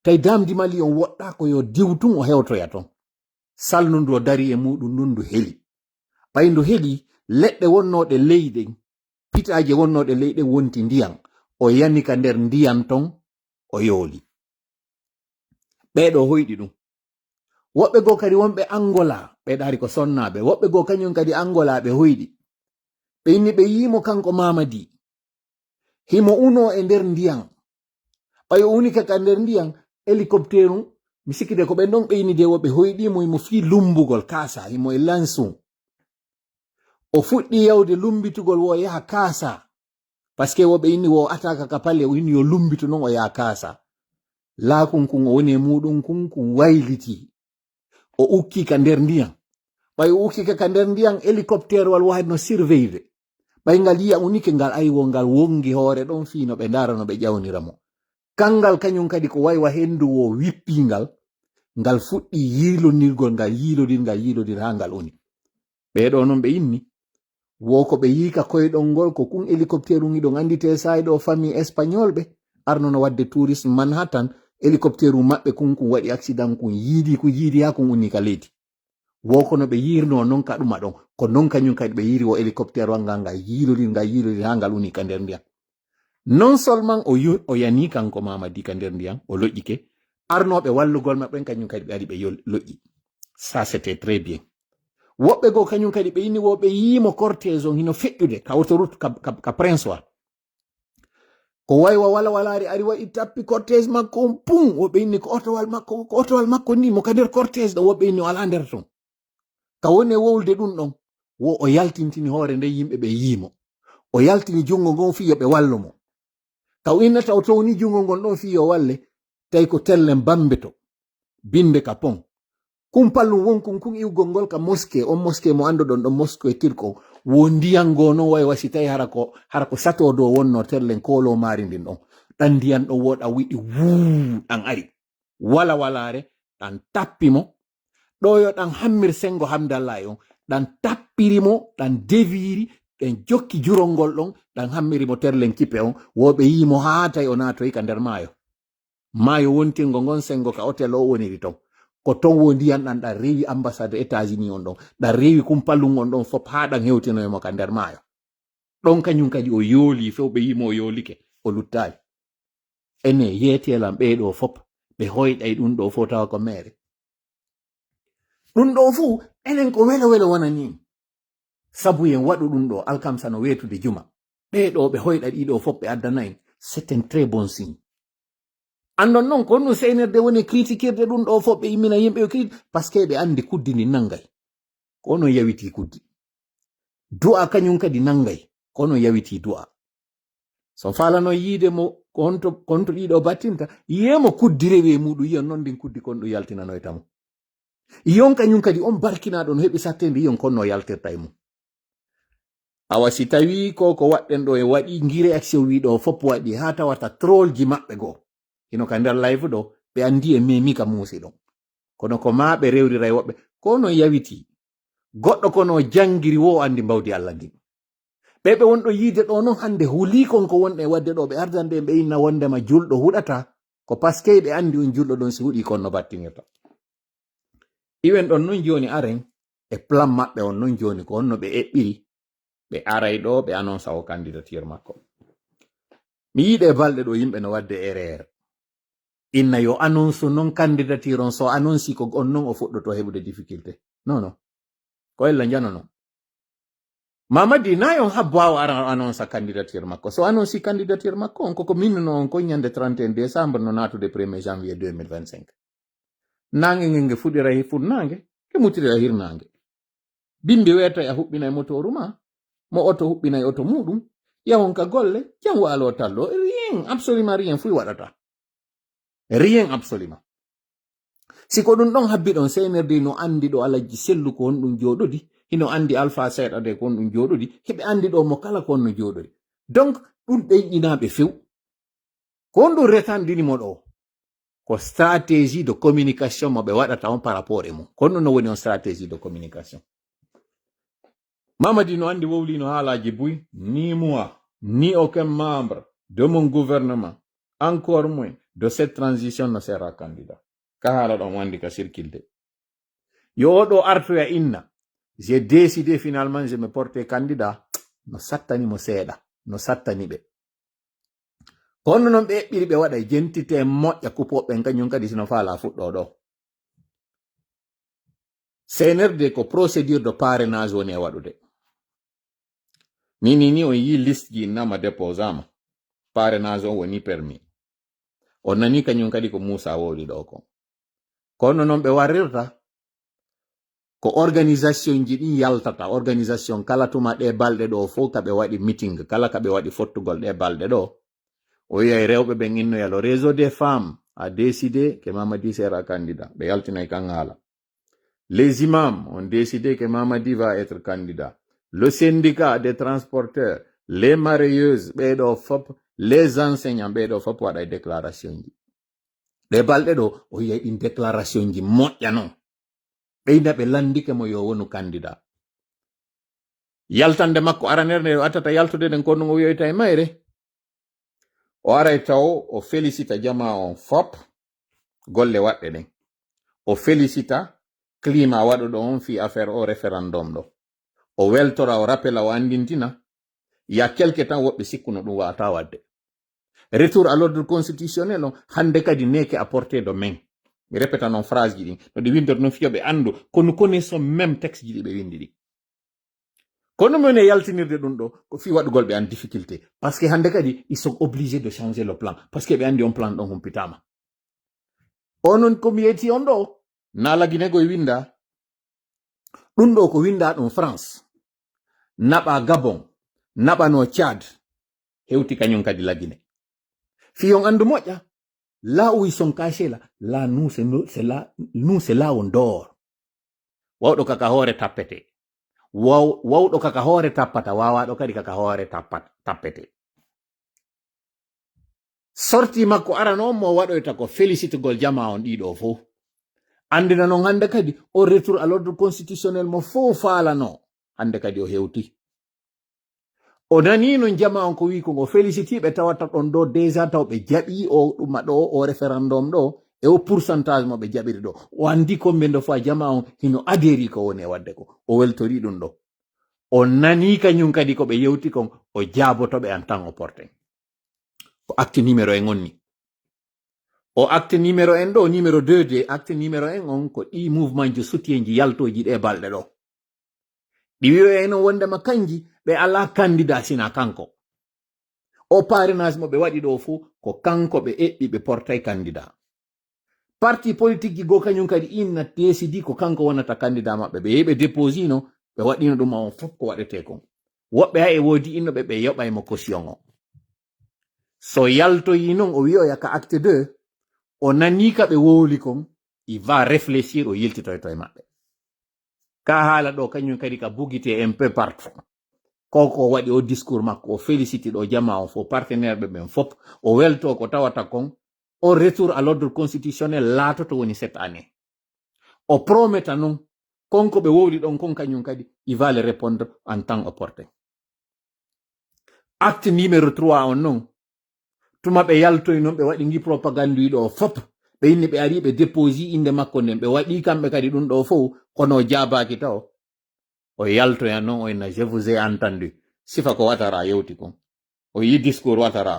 tawi damdi mali on woɗɗako yo diwtun o hewtoya ton salnundu o dari e muɗum nundu heli ɓayndu heli leɗɗe wonnoɗe leyɗen pitaje wonnoɗe leyɗen wonti ndiyam o yani ka nder ndiyam ton o yooli ɓeɗo hoyɗi ɗum woɓɓe goo kadi wonɓe Angola ɓe ɗari ko sonnaɓe woɓɓe goo kañum kadi Angola ɓe hoyɗi ɓe inni ɓe yimo kanko Mamadi himo uno e nder ndiyam ɓayo uni kaka nder ndiyam hélicoptère mi sikkide ko ɓen ɗon ɓe inni de woɓɓe hoyɗimo himo fi lumbugol kaasa himo e lansu o fuɗɗi yawde lumbitugol wo yaha kaasa parce que woɓe inni wo ataka ka palle o inni yo lumbitu non o yaha kaasa laakun kun o woni e muɗum kun wayliti o ukki ka nder ndiyam ɓay o ukki ka nder ndiyam hélicoptère wal wahid no surveille ɓay ngal yiya unike ngal ayiwo ngal wongi hoore ɗon fino ɓe ndara no ɓe ƴawnira mo kangal kañum kadi ko wayi wa hendu wo wippingal ngal fuɗɗi yilonirgol ngal yilodir ha ngal uni ɓeɗo noon ɓe inni wo ko ɓe yika koyɗol ngol ko kun hélicoptère iɗon andite sayi ɗo famille espagnol ɓe arnono wadde tourisme Manhattan hélicoptère maɓɓe kun waɗi accident kun yiidi ha kun uni ka leydi wo kono ɓe yirno non ka ɗuma ɗon ko non kañum kadi ɓe yiri o hélicoptère wanga ngal yilodir ha ngal uni ka nder ndiyam non seulement o yani kanko Mamadi ka nder ndiyam o loƴƴike arnoɓe wallugol maɓɓen kañum kadi ɓe ari ɓe loƴƴi ça c'était très bien woɓɓe goo kañum kadi ɓe inni woɓe yimo cortège on hino feƴƴude ka autoroute ka prince wa ko waywa walawalari ari waɗi tappi cortège makko on pum woɓe inni ko otowal makko ni mo ka nder cortège ɗo woɓe inni o ala nder ton ka woni e wowlde ɗum ɗon wo o yaltintini hoore nde yimɓe ɓe yimo o yaltini jungo ngon fi yo ɓe wallumo ka innata o towni jungo ngon ɗon fi yo walle tawi ko tellen bambeto binde ka pon kumpallum wonkun kun iwgol ngol ka mosquée on mosquée mo anduɗon ɗon mosquée tirko wo ndiyam go non wayi wasi tawi hara ko sato do wonno tellen kolo mari ndin ɗon ɗan ndiyam ɗo woɗa wiɗi wuu ɗan ari wala walare ɗan tappimo ɗo yo ɗan hammir sengo hamdallahi on ɗan tappirimo ɗan deviri ɗen jokki jurol ngol ɗon ɗan hammirimo terlen kippe on woɓe yimo ha tawi o natoyi ka nder maayo wontirgo ngon sengo ka hotel o woniri ton ko ton wo ndiyam ɗan ɗan rewi ambassade États-Unis on ɗon ɗan rewi kumpallum on ɗon fop ha ɗan hewtinoyemo ka nder maayo ɗon kañum kadi o yooli fewɓe yimo o yoolike o luttayi ene yeetelam ɓeɗo fop ɓe hoyɗay ɗum ɗo fo tawa ko mere ɗum ɗo fuu enen ko welo wonani sabu en waɗu ɗum ɗo alkamsa no wetude juma ɓeɗo ɓe hoyɗa ɗiɗo fop ɓe addana en c'est un très bon signe andon noon ko ɗum seynirde woni critiquirde ɗum ɗo fof ɓe immina yimɓe yo critique par ce que ɓe andi kuddini nanngay ko non yawiti kuddi du'a kañum kadi nanngay ko non yawiti du'a so falano yiide mo konto ɗiɗo battinta yiyemo kuddi rewi muɗum yiyon noon ndin kuddi kon ɗum yaltinanoytamo yiyon kañum kadi on barkinaɗo no heɓi sattede yiyon konno yaltirta e mum awa si tawi ko waɗɗen ɗo e waɗi ngire action wiɗo fop waɗi ha tawata trollji maɓɓe goo hino ka nder live ɗo ɓe andi e memi ka muusi ɗon kono ko ma ɓe rewrira e woɓɓe ko no yawiti goɗɗo kono jangiri wo andi mbawdi Allah ndin ɓeɓe wonɗo yiide ɗo noon hande huulikon ko wonɗe wadde ɗo ɓe ardande ɓe inna wondema julɗo huɗata ko paske ɓe andi on julɗo ɗon si huuɗi kon no battinirta iwen ɗon noon joni aren e plan maɓɓe on non joni ko onno ɓe eɓɓiri ɓe aray ɗo ɓe annonce o candidature makko. Mi yiɗe balɗe ɗo yimɓe no wadde erreur inna yo annonce non candidature on so annonce ko on non o fuɗɗoto heɓude difficulté non ko ella janono Mamadi na on habbo ara annonce candidature makko so annonce candidature makko on koko minnuno on ko ñande 31 décembre no natude 1er janvier 2025 nange ngenge fuɗira he fuɗnange ke mutira hirnange bimbi weta ya huɓɓina e motoru ma mo oto huɓɓina e oto muɗum yawon ka golle jam walo tallo rien absolument rien fuy waɗata rien absolument siko ɗum ɗon habbi ɗon senerde no andi ɗo alaji sellu ko on ɗum joɗodi hino andi alpha seeɗa de ko on ɗum joɗodi heɓe andi ɗo mo kala ko on no joɗodi donc ɗum ɗenƴinaɓe few ko on ɗum retandinimo ɗo ko stratégie de communication mo ɓe waɗata on par rapport e mum ko on ɗum no woni on stratégie de communication. Mamadi no andi wowli no haalaji buy ni moi ni aucun membre de mon gouvernement encore moins de cette transition ne sera candidat ka haala ɗon wandi ka circulde yo oɗo artoya inna j'ai décidé finalement je me porte candidat no sattani mo seeɗa no sattani ɓe kono noon ɓe eɓɓiri ɓe waɗa jentite moƴƴa kupoɓɓen kañum kadi sino faala fuɗɗo ɗo CNRD ko procédure de parrainage woni e waɗude ni on yi liste ji nama déposama parrainage on woni permis on nani kañum kadi ko Moussa wowli ɗo ko kono noon ɓe warrirta ko organisation ji ɗin yaltata organisation kala tuma ɗe balɗe ɗo fof kaɓe waɗi meeting kala kaɓe waɗi fottugol ɗe balɗe ɗo o wiyay rewɓe ɓen innoyalo réseau des femmes a décidé que Mamadi sera candidat ɓe yaltinay kan haala les imams ont décidé que Mamadi va être candidat le syndicat des transporteurs les mareyeuses ɓeɗo fop les enseignants ɓeɗo fop waɗay déclaration ji ɗe balɗe ɗo o yiyay ɗin déclaration ji moƴƴa non ɓeyda ɓe landike mo yo wonu candidat yaltande makko aranerde o attata yaltude ɗen ko ɗum o wiyoyta e mayre o aray taw o félicita jama on fop golle waɗɗe ɗen o félicita climat waɗuɗo on fi affaire o référendum ɗo o weltora o rappela o andintina ya quelque temps woɓɓe sikkuno ɗum wata wadde retour à l'ordre constitutionnel on hande kadi neke à portée de main mi répéta non phrase ji ɗin no ɗi windor no fiyoɓe andu ko nous connaissons même texte ji ɗi ɓe windi ɗi kono men e yaltinirde ɗum ɗo ko fi waɗugol ɓe en difficulté parce que hande kadi ils sont obligés de changer le plan parce que ɓe andi on plan ɗon humpitama onon komi yetti on ɗo nalaguinego e winda ɗum ɗo ko winda ɗum France naɓa Gabon naɓano Tchad hewti kañum kadi lagine fiyon andu moƴƴa là où ils sont cachés là nous c'est là on dort wawɗo kaka hoore tappete wawɗo kaka hoore tappata wawaɗo kadi kaka hoore tappete sorti makko arano on mo waɗoyta ko félicitugol jama on ɗiɗo fof andina noon hande kadi o retour à l'ordre constitutionnel mo fof faalano hande kadi o hewti o nani no jama on ko wi ko o féliciti ɓe tawata ɗon ɗo déjà taw ɓe jaɓi o ɗuma ɗo o référendum ɗo e o pourcentage mo ɓe jaɓiri ɗo o andi kombe ndo fa jama on hino adéri ko woni e wadde ko o weltori ɗum ɗo o nani kañum kadi ko ɓe yewti kon o jaabotoɓe en temps o porten ko acte numéro en onni o acte numéro en ɗo numéro 2 de acte numéro en on ko ɗi mouvement ji soutien ji yaltoji ɗe balɗe ɗo ɗi wiyo en wondema kanji ɓe ala candidat sina kanko o parrainage mo ɓe waɗi ɗo fo ko kanko ɓe eɓɓi ɓe portay candidat parti politique ji go kañum kadi inna décidi ko kanko wonata candidat maɓɓe ɓe yeɓe déposino ɓe waɗino ɗum on fof ko waɗete kon woɓɓe ha e woodi innoɓe ɓe yoɓaymo caution o so yaltoyi noon o wiyoya ka acte 2 o nani ka ɓe wowli kon il va réfléchir o yiltitoyto e maɓɓe ka haala ɗo kañum kadi ka bugite un peu partout koko waɗi o discours makko o félicite ɗo jama on fo partenaire ɓe ɓen fop o welto ko tawata kon o retour à l'ordre constitutionnel laatoto woni cette année o prometa noon konko ɓe wowli ɗon kon kañum kadi il va le répondre en temps opportun acte numéro 3 on noon tuma ɓe yaltoy noon ɓe waɗi gi propagande ɗo fop ɓe inni ɓe ari ɓe déposi inde makko nden ɓe waɗi kamɓe kadi ɗum ɗo fof kono jabaki taw o yalto ya non o ina je vous ai entendu sifa ko watara yewti kon o yi discours watara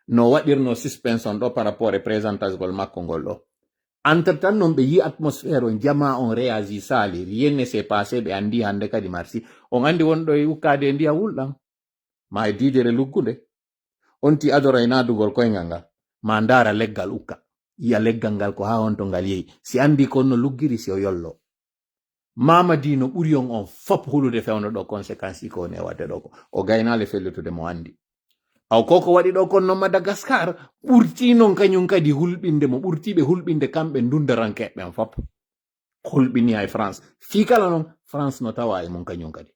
no waɗirno suspension ɗo par rapport e présentage makko ngol ɗo entre temps non ɓe yi atmosphére o jama on réagi sali rien ne s'est passé ɓe andi hande kadi marsi on andi wonɗo e ukkade ndiya wulɗam ma e didere luggude on ti adora e nadugol koyngal ngal ma ndara leggal ukka yiya leggal ngal ko ha on to ngal yehi si andi kon no luggiri si o yollo Mamadi no ɓuri on fop hulude fewno ɗo conséquence ko ne wadde ɗo ko o gaynale fellutude mo andi aw koko waɗi ɗo kon no Madagascar ɓurti non kañum kadi hulɓinde mo ɓurtiɓe hulɓinde kamɓe ndundarankeɓɓen fop hulɓini hay France fi kala non France no tawa e mon kañum kadi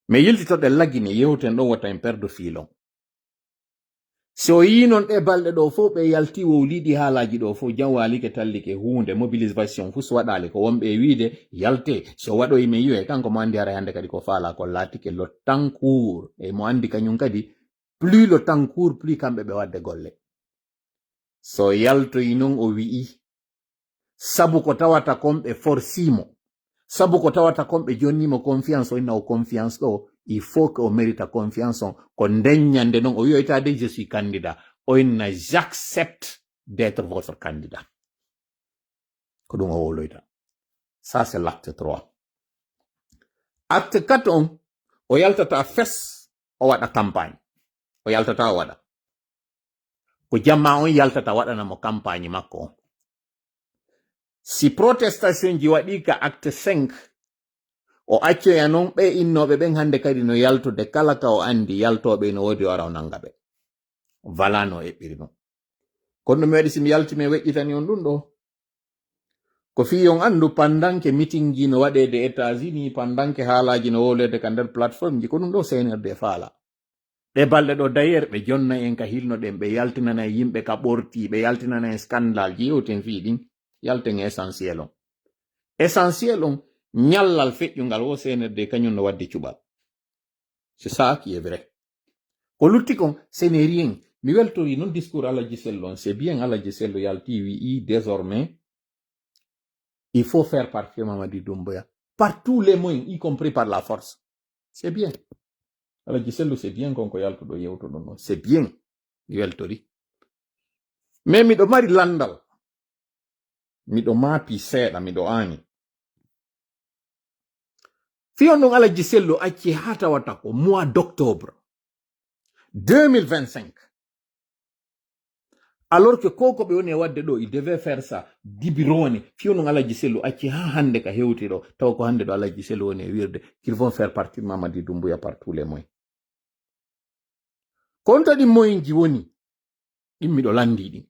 mais yiltitoɗe laggine yewten ɗon watta en perde filon so yi non ɗe balɗe ɗo fo ɓe yalti wowliɗi haalaji ɗo fo jam walike tallike hunde mobilisation fus waɗali ko wonɓe wiide yalte so waɗoyi me yiwe kanko mo andi ara hande kadi ko faala ko laatike le temps court e mo andi kañum kadi plus le temps court plus kamɓe ɓe wadde golle so yaltoyi non o wi'i sabu ko tawata komɓe forsimo sabu ko tawata komɓe jonnimo confiance o inna o confiance ɗo il faut que o mérita confiance on ko ndeññande non o wiyoytade je suis candidat o inna j'accepte d'être votre candidat ko ɗum o woloyta ça c'est l'acte 3 acte 4 on o yaltata fes o waɗa campagne o yaltata o waɗa ko jamma on yaltata waɗanamo campagne makko on si protestation ji waɗi ka acte 5 o accoya non ɓe innoɓe ɓen hande kadi no yaltude kala ka o andi yaltoɓe no wodi ara o nanga ɓe wala no eɓɓiri non kono mi waɗi simi yalti mi weƴƴitani on ɗum ɗo ko fi on andu pandanke meeting ji no waɗede États-Unis pandanke haalaji no wolede ka nder plateforme ji ko ɗum ɗo CNRD faala ɗe balɗe ɗo d'ailleurs ɓe jonna en ka hilno ɗen ɓe yaltinana yimɓe ka ɓorti ɓe yaltinana en scandale ji yewten fiɗin yalten essentiel on ñallal feƴƴungal wo CNRD kañum no wadde cuɓal c'est ça qui est vrai ko lutti kon ce n'est rien mi weltori non discours Alaji Sello on c'est bien Alaji Sello yalti wi désormais il faut faire partir Mamadi Doumbouya par tous les moyens y compris par la force c'est bien Alaji Sello c'est bien konko yaltuɗo yewtuɗo non c'est bien mi weltori mais miɗo mari landal miɗo maapi seeɗa miɗo aani fiyon ɗon Alaji Sello acci ha tawata ko mois d'octobre 2025 alors que koko ɓe woni e wadde ɗo il devait faire ça dibirone fiyon ɗon Alaji Sello acci ha hande ka hewti ɗo taw ko hande ɗo Alaji Sello woni e wirde qu'ils vont faire partir Mamadi Doumbouya par tous les moyens konto ɗi moyen ji woni ɗin miɗo landi ɗin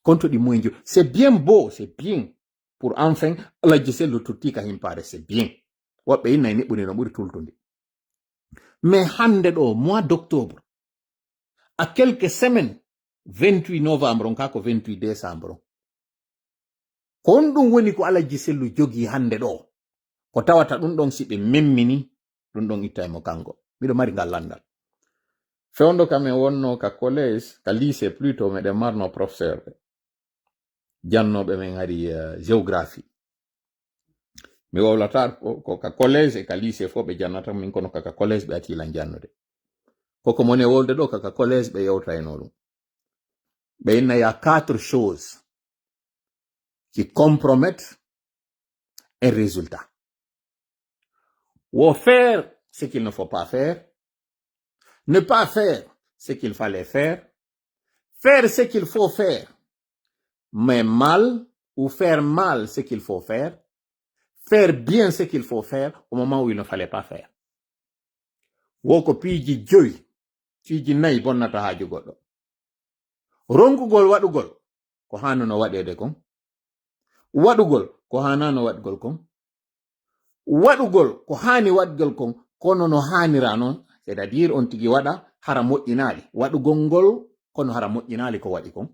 konto ɗi moyen ji c'est bien beau c'est bien pour enfin Alaji Sello tutti ka himpare c'est bien woɓɓe inna e neɓɓuni no ɓuri tultude mais hande ɗo mois d'octobre à quelques semaines 28 novembre on kako 28 décembre kon ɗum woni ko Alaji Sello jogi hande ɗo ko tawata ɗum ɗon si ɓe memmini ɗum ɗon itta mo kanko miɗo mari ngal landal fewndo kam en wonno ka collège ka lycée plutôt meɗen marno professeur ɓe jannoɓe men hari géographie mi wowlata ko ka collège e ka lycée fo ɓe jannata min kono kaka collège ɓe atilan jannude koko mone wolde ɗo kaka collège ɓe yewtayno ɗum ɓe inna ya 4 choses qui compromettent un résultat ou faire ce qu'il ne faut pas faire, ne pas faire ce qu'il fallait faire ce qu'il faut faire mais mal ou faire mal ce qu'il faut faire bien ce qu'il faut faire au moment où il ne fallait pas faire woko piiji joyi piiji nayi bonnata haaju goɗɗo ronkugol waɗugol ko hanno waɗede kon waɗugol ko hanano waɗgol kon waɗugol ko hani waɗgol kon kono no hanira non c'est à dire on tigi waɗa hara moƴƴinali waɗugol ngol kono hara moƴƴinali ko waɗi kon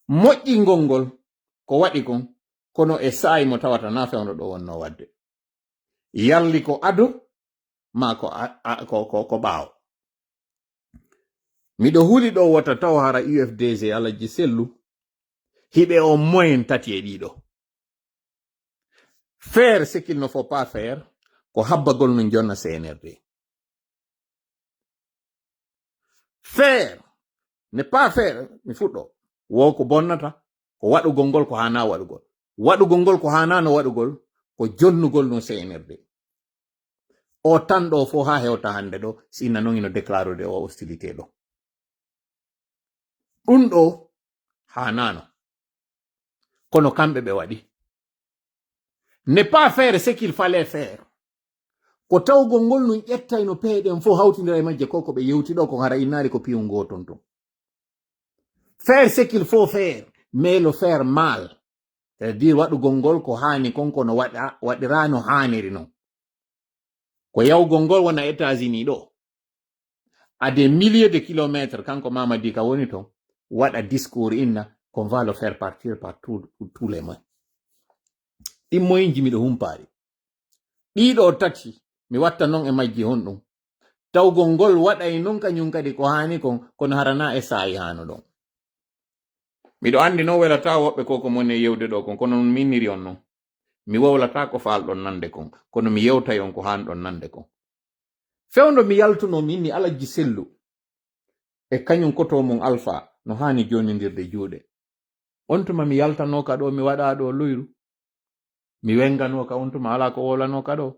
moƴƴingol ngol ko waɗi kon kono e saayi mo tawata na fewno ɗo wonno wadde yalli ko ado ma ko ɓaawo miɗo huli ɗo wata taw hara UFDG Alaji Sello hiɓe o moyen tati e ɗiɗo faire ce qu'il ne faut pas faire ko habbagol no jonna CNRD. Faire ne pas faire mi fuɗɗo wo ko bonnata ko waɗugol ngol ko hana waɗugol, waɗugol ngol ko hanano waɗugol ko jonnugol no CNRD. O tan ɗo fo ha hewta hande ɗo sina non ino déclarude o hostilité ɗo. ɗum ɗo hanano kono kamɓe ɓe waɗi. Ne pas faire ce qu'il fallait faire ko tawgol ngol no ƴettay no peeɗen fo hawtindira e majje ko ɓe yewti ɗo ko hara innari ko piyum goton ton. Faire ce qu'il faut faire mais le faire mal, c'est-à-dire waɗugol ngol ko hani konko no waɗira no haniri non. Ko yawgol ngol wona États-Unis ɗo à des milliers de kilomètres kanko Mamadi ka woni ton waɗa discours inna qu'on va le faire partir par tous les moyens. Ɗimmoyinji miɗo humpari ɗiɗo tati mi watta non e majji hon ɗum tawgol ngol waɗay non kañum kadi ko hani kon kono harana e saayi hano ɗon. Miɗo andi no welata woɓɓe koko mon e yewde ɗo kon kono non minniri on non mi wowlata ko falɗon nande kon kono mi yewtay on ko hanɗon nande kon. Fewndo mi yaltuno minni Alaji Sellu e kañum koto mon Alpha no hani jonindirde juuɗe. On tuma mi yaltano ka ɗo mi waɗa ɗo luyru mi wengano ka on tuma ala ko wolano ka ɗo.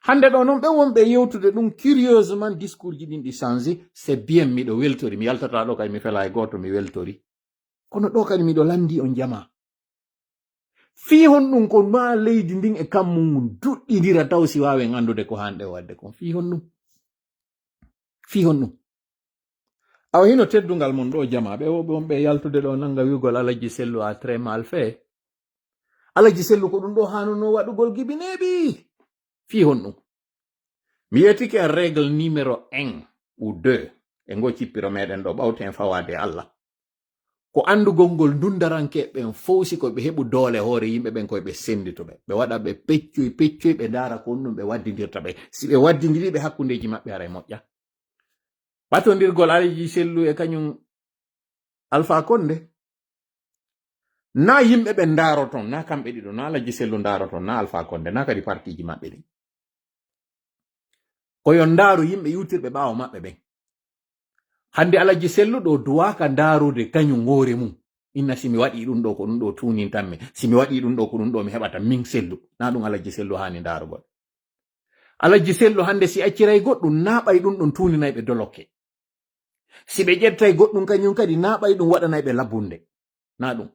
Hande ɗo non ɓe wonɓe yewtude ɗum curieusement discours ji ɗin ɗi change, c'est bien miɗo weltori mi yaltata ɗo kadi mi fela e goto mi weltori kono ɗo kadi miɗo landi on jama fi hon ɗum ko ma leydi ndin e kammum duɗɗidira taw si wawen andude ko hanɗe wadde kon fi hon ɗum awa hino teddungal mon ɗo jama ɓe woɓe wonɓe yaltude ɗo nanga wiugol Alaji Sellu a très mal fait. Alaji Sellu ko ɗum ɗo hanuno waɗugol gibineɓi fi hon ɗum. Mi yetike a règle numéro 1 ou 2 e ngo cippiro meɗen ɗo ɓawten fawade Allah ko andugol ngol dundarankeɓen fowsi koɓe heɓu doole hoore yimɓe ɓen koyeɓe senditoɓe ɓe waɗa ɓe peccoy ɓe dara ko ɗum ɓe waddidirta ɓe si ɓe waddidiriɓe hakkundeji maɓɓe ara e moƴƴa. ɓatondirgol Alaji Sellu e kañum Alpha Condé na yimɓe ɓe daroton na kamɓe ɗiɗo na Alaji Sellu daroton na Alpha Condé na kadi partiji maɓɓe ɗin koyo ndaaru yimɓe yutirɓe ɓaawo maɓɓe ɓen. Hande Alaji Sellu ɗo duwaka ndaarude kañum hoore mum inna simi waɗi ɗum ɗo ko ɗum ɗo tunintanmi simi waɗi ɗum ɗo ko ɗum ɗo mi heɓata min Sellu na ɗum Alaji Sellu hani ndaarugol. Alaji Sellu hande si acciray goɗɗum naɓay ɗum ɗon tuninayɓe dolokke si ɓe ƴettay goɗɗum kañum kadi naɓay ɗum waɗanayɓe labbunde na ɗum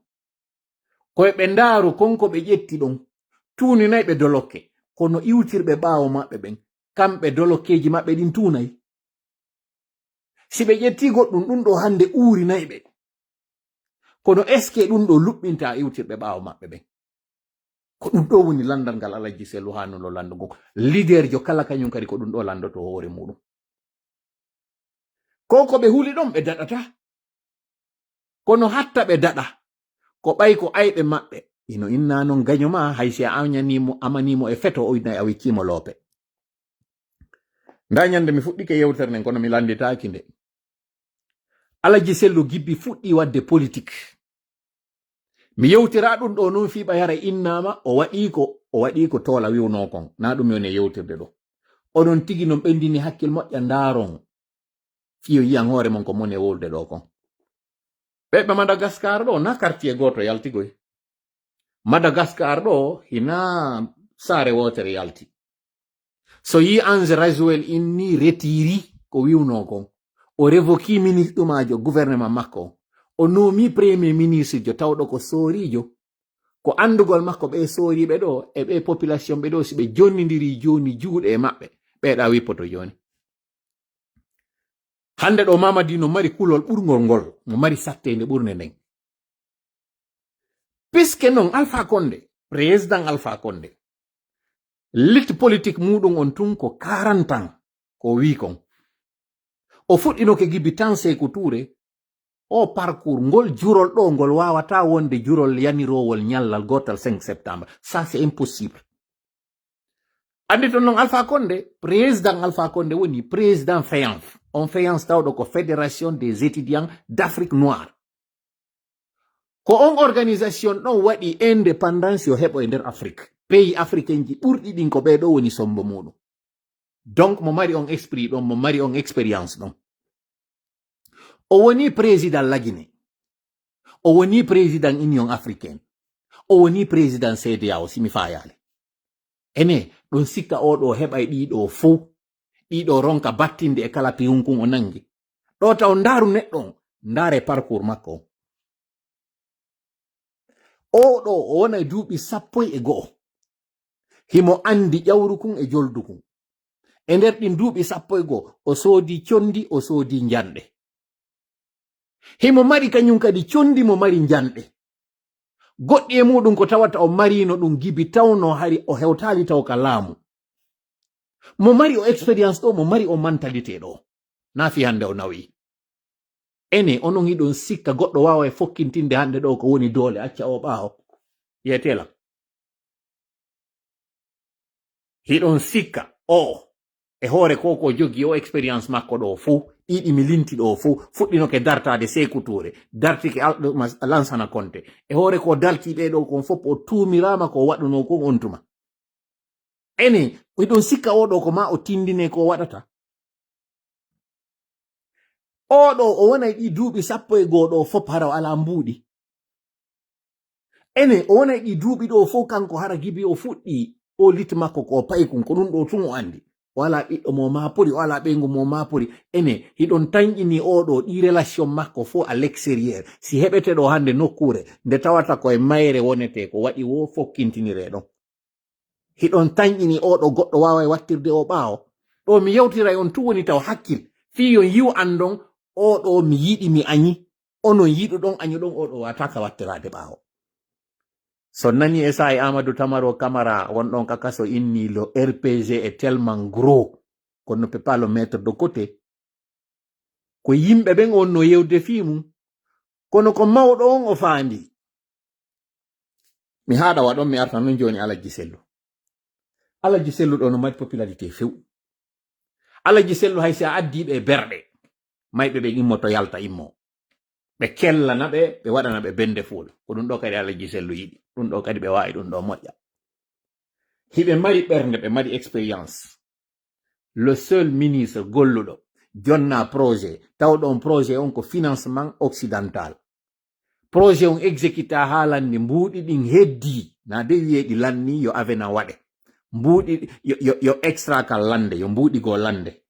koye ɓe ndaaru konko ɓe ƴetti ɗon tuninayɓe dolokke kono iwtirɓe ɓaawo maɓɓe ɓen kamɓe dolokkeji maɓɓe ɗin tunay si ɓe ƴetti goɗɗum ɗum ɗo hande urinayɓe kono est ce que ɗum ɗo luɓɓinta iwtirɓe ɓaawo maɓɓe ɓen ko ɗum ɗo woni landal ngal Alaji Sellu hanuno landugo leader jo kala kañum kadi ko ɗum ɗo landoto hoore muɗum ko ɓe huli ɗon ɓe daɗata kono hatta ɓe daɗa ko ɓay ko ayɓe maɓɓe ino inna non gaño ma haysi a amanimo e feto o innayi a wiccimo loope. Nda ñande mi fuɗɗike yewtere nden kono mi landitaki nde Alaji Sellu gibbi fuɗɗi wadde politique mi yewtira ɗum ɗo non fiiɓa yara innama o waɗi ko toola wiwno kon na ɗum yone yewtirde ɗo onon tigi non ɓendini hakkil moƴƴa ndaron fiyo yiyan hoore mon ko mon e wolde ɗo kon. ɓeɓɓe Madagascar ɗo na quartier goto yaltigoy Madagascar ɗo hina saare wotere yalti so yi Ange Rajwel inni retiri ko wiwno kon o révoki ministre ɗumajo gouvernement makko o nomi premier ministre jo tawɗo ko soorijo ko andugol makko ɓe sooriɓe ɗo e ɓe population ɓe ɗo si ɓe jonnidiri joni juuɗe e maɓɓe ɓeɗa wippoto joni. Hande ɗo Mamadi no mari kulol ɓurgol ngol no mari sattede ɓurde nden puisque non Alpha Condé président Alpha Condé lit politique muɗum on tun ko 40 ans ko wi kon o fuɗɗinoke gibi tan Sékou Touré o parcours ngol jurol ɗo ngol wawata wonde jurol yanirowol ñallal gotal 5 septembre ça c'est impossible. Andi ton non Alpha Condé président Alpha Condé woni président FAYANF on FAYANF tawɗo ko fédération des étudiants d'Afrique noire ko on organisation ɗon waɗi indépendance yo heɓo e nder Afrique pays africain ji ɓurɗi ɗin ko ɓeɗo woni sombo muɗum. Donc mo mari on esprit ɗon, mo mari on expérience ɗon. O woni président lagine, o woni président union africaine, o woni président CEDEAO simi fayale. Ene ɗon sikka oɗo heɓay ɗiɗo fou, ɗiɗo ronka battinde e kala pihunkun o nangi. ɗo taw ndaru neɗɗo ndare parcours makko. Oɗo o wona duuɓi 11 himo andi ƴawrukun e joldukun. E nder ɗin duuɓi 11 o soodi condi, o soodi janɗe. Himo mari kañum kadi condi, mo mari janɗe. Goɗɗi e muɗum ko tawata o marino ɗum gibi tawno hari o hewtali taw ka laamu. Mo mari o expérience ɗo, mo mari o mentalité ɗo. Nafi hande o nawi. Ene onon hiɗon sikka goɗɗo wawa e fokkintinde hande ɗo ko woni doole acca o ɓaawo. Yetela. Hiɗon sikka o e hoore ko jogi o expérience makko ɗo fou, ɗiɗi mi linti ɗo fou, fuɗɗinoke dartade Sékou Touré, dartike Lansana Conté, e hoore ko dalti ɗo kon fof o tuumirama ko waɗuno kon on tuma. Ene hiɗon sikka oɗo ko ma o tindine ko waɗata. Oɗo o wonay ɗi duuɓi 11 ɗo fof hara ala mbuuɗi. Ene o wonay ɗi duuɓi ɗo fof kanko hara gibi o fuɗɗi o lit makko ko paykun ko ɗum ɗo tun o andi. Wala ɓiɗɗo mo mapuri, wala ɓeygu mo mapuri. Ene hiɗon tañƴini oɗo ɗi relation makko fo à l'extérieur. Si heɓete ɗo hande nokkure nde tawata koye mayre wonete ko waɗi wo fokkintinire ɗon. Hiɗon tañƴini oɗo goɗɗo wawa e wattirde o ɓaawo. Ɗo mi yewtiray on tu woni taw hakkil. Fi yon yiw andon oɗo mi yiɗi mi añi. Onon yiɗu ɗon añu ɗon oɗo wataka wattirade ɓaawo. So nani Essa e Amadou Tamaro Camara wonɗon kakaso inni le RPG est tellement gros qu'on ne peut pas le mettre de côté. Ko yimɓe ɓen on no yewde fimu kono ko mawɗo on o faandi. Mi haɗa waɗon mi arta non joni Alaji Sellu. Alaji Sellu ɗo no mari popularité few. Alaji Sellu hay si a addi ɓe berɗe mayɓe ɓe immoto yalta immo. Ɓe kellana ɓe, ɓe waɗana ɓe bende fuul. Ko ɗum ɗo kadi Alaji Sellu yiɗi. Ɗum ɗo kadi ɓe wawi ɗum ɗo moƴƴa. Hiɓe mari ɓernde, ɓe mari expérience. Le seul ministre golluɗo jonna projet, tawɗon projet on ko financement occidental. Projet on exécuta haalande mbuuɗi ɗin heddi, na de wiyeɗi lanni yo avena waɗe. Mbuuɗi yo extra kal lande, yo mbuuɗi go lande.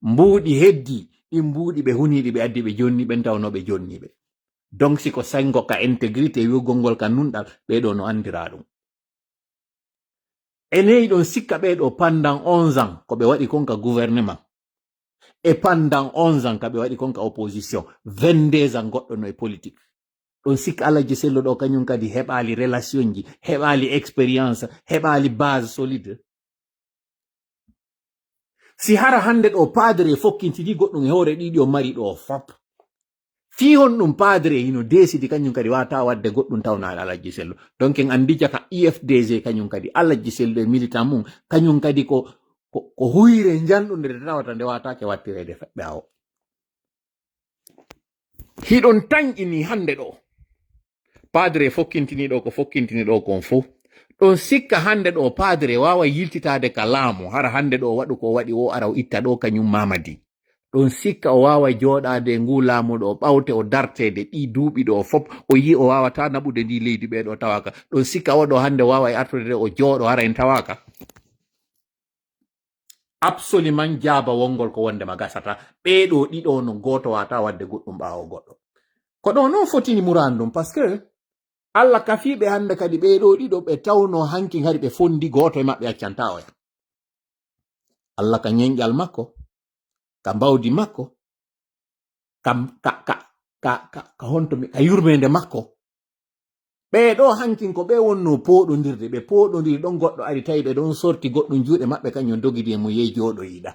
Mbuuɗi heddi, ɗin mbuuɗi ɓe huniɗi ɓe addi ɓe jonni ɓen tawno ɓe jonniɓe. Donc siko sango ka intégrité wiyogol ngol ka nunɗal ɓeɗo no andira ɗum. Eneyi ɗon sikka ɓeɗo pendant 11 ans ko ɓe waɗi konka gouvernement. Et pendant 11 ans ka ɓe waɗi konka opposition. 22 ans goɗɗo no e politique. Ɗon sikka Alaji Sellu ɗo kañum kadi heɓali relation ji, heɓali expérience, heɓali base solide. Si hara hande ɗo padre fokkintidi goɗɗum e hoore ɗiɗi o mari ɗo fop. Fi hon ɗum padre hino desidi kañum kadi wata wadde goɗɗum tawna Alaji Sellu. Donc en andi jaka IFDG kañum kadi Alaji Sellu e militant mum kañum kadi ko huyre janɗunde nde tawata nde watake wattirede ɓaawo. Hiɗon tañƴini hande ɗo padre fokkintini ɗo ko fokkintini ɗo kon fo. Ɗon sikka hande ɗo padre wawa yiltitade ka laamu hara hande ɗo waɗu ko waɗi o ara o itta ɗo kañum Mamadi. Ɗon sikka o wawa joɗade ngu laamu ɗo ɓawte o dartede ɗi duuɓi ɗo fop o yi o wawata naɓude ndi leydi ɓeɗo tawaka. Ɗon sikka oɗo hande wawa e artude o jooɗo hara en tawaka. Absolument jaaba wongol ko wonde ma gasata. Ɓeɗo ɗiɗo no goto wata wadde goɗɗum ɓaawo goɗɗo. Ko ɗo non fotini murandum parce que Allah kafiɓe hande kadi ɓeɗo ɗiɗo ɓe tawno hankin hari ɓe fondi goto e maɓɓe accanta oya. Allah ka ñeñƴal makko, ka mbawdi makko, ka honto ka yurmede makko. Ɓeɗo hankin ko ɓe wonno poɗodirde, ɓe poɗodiri ɗon goɗɗo ari tawi ɓe ɗon sorti goɗɗum juuɗe maɓɓe kañum dogidi e mo yehi joɗo yiɗa.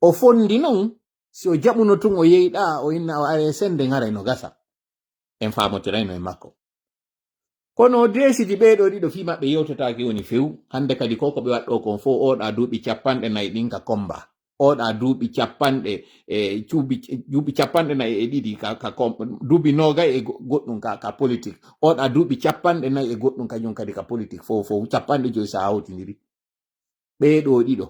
O fondi non si o jaɓuno tun o yeyiɗa o inna o are sende ngara no gasa. En famotirayno e makko. Kono desidi ɓeɗo ɗiɗo fi maɓɓe yewtetaki woni few. Hande kadi ko ɓe waɗɗo kon fo oɗa duuɓi 40 ɗin ka komba. oɗa duuɓi capanɗe duuɓi capanɗe nayi e ɗiɗi duuɓi noga e goɗɗum ka politique oɗa duuɓi capanɗe nayi e goɗɗum kañum kadi ka politique fof capanɗe joyi sa hawtidiri ɓeeɗo ɗiɗo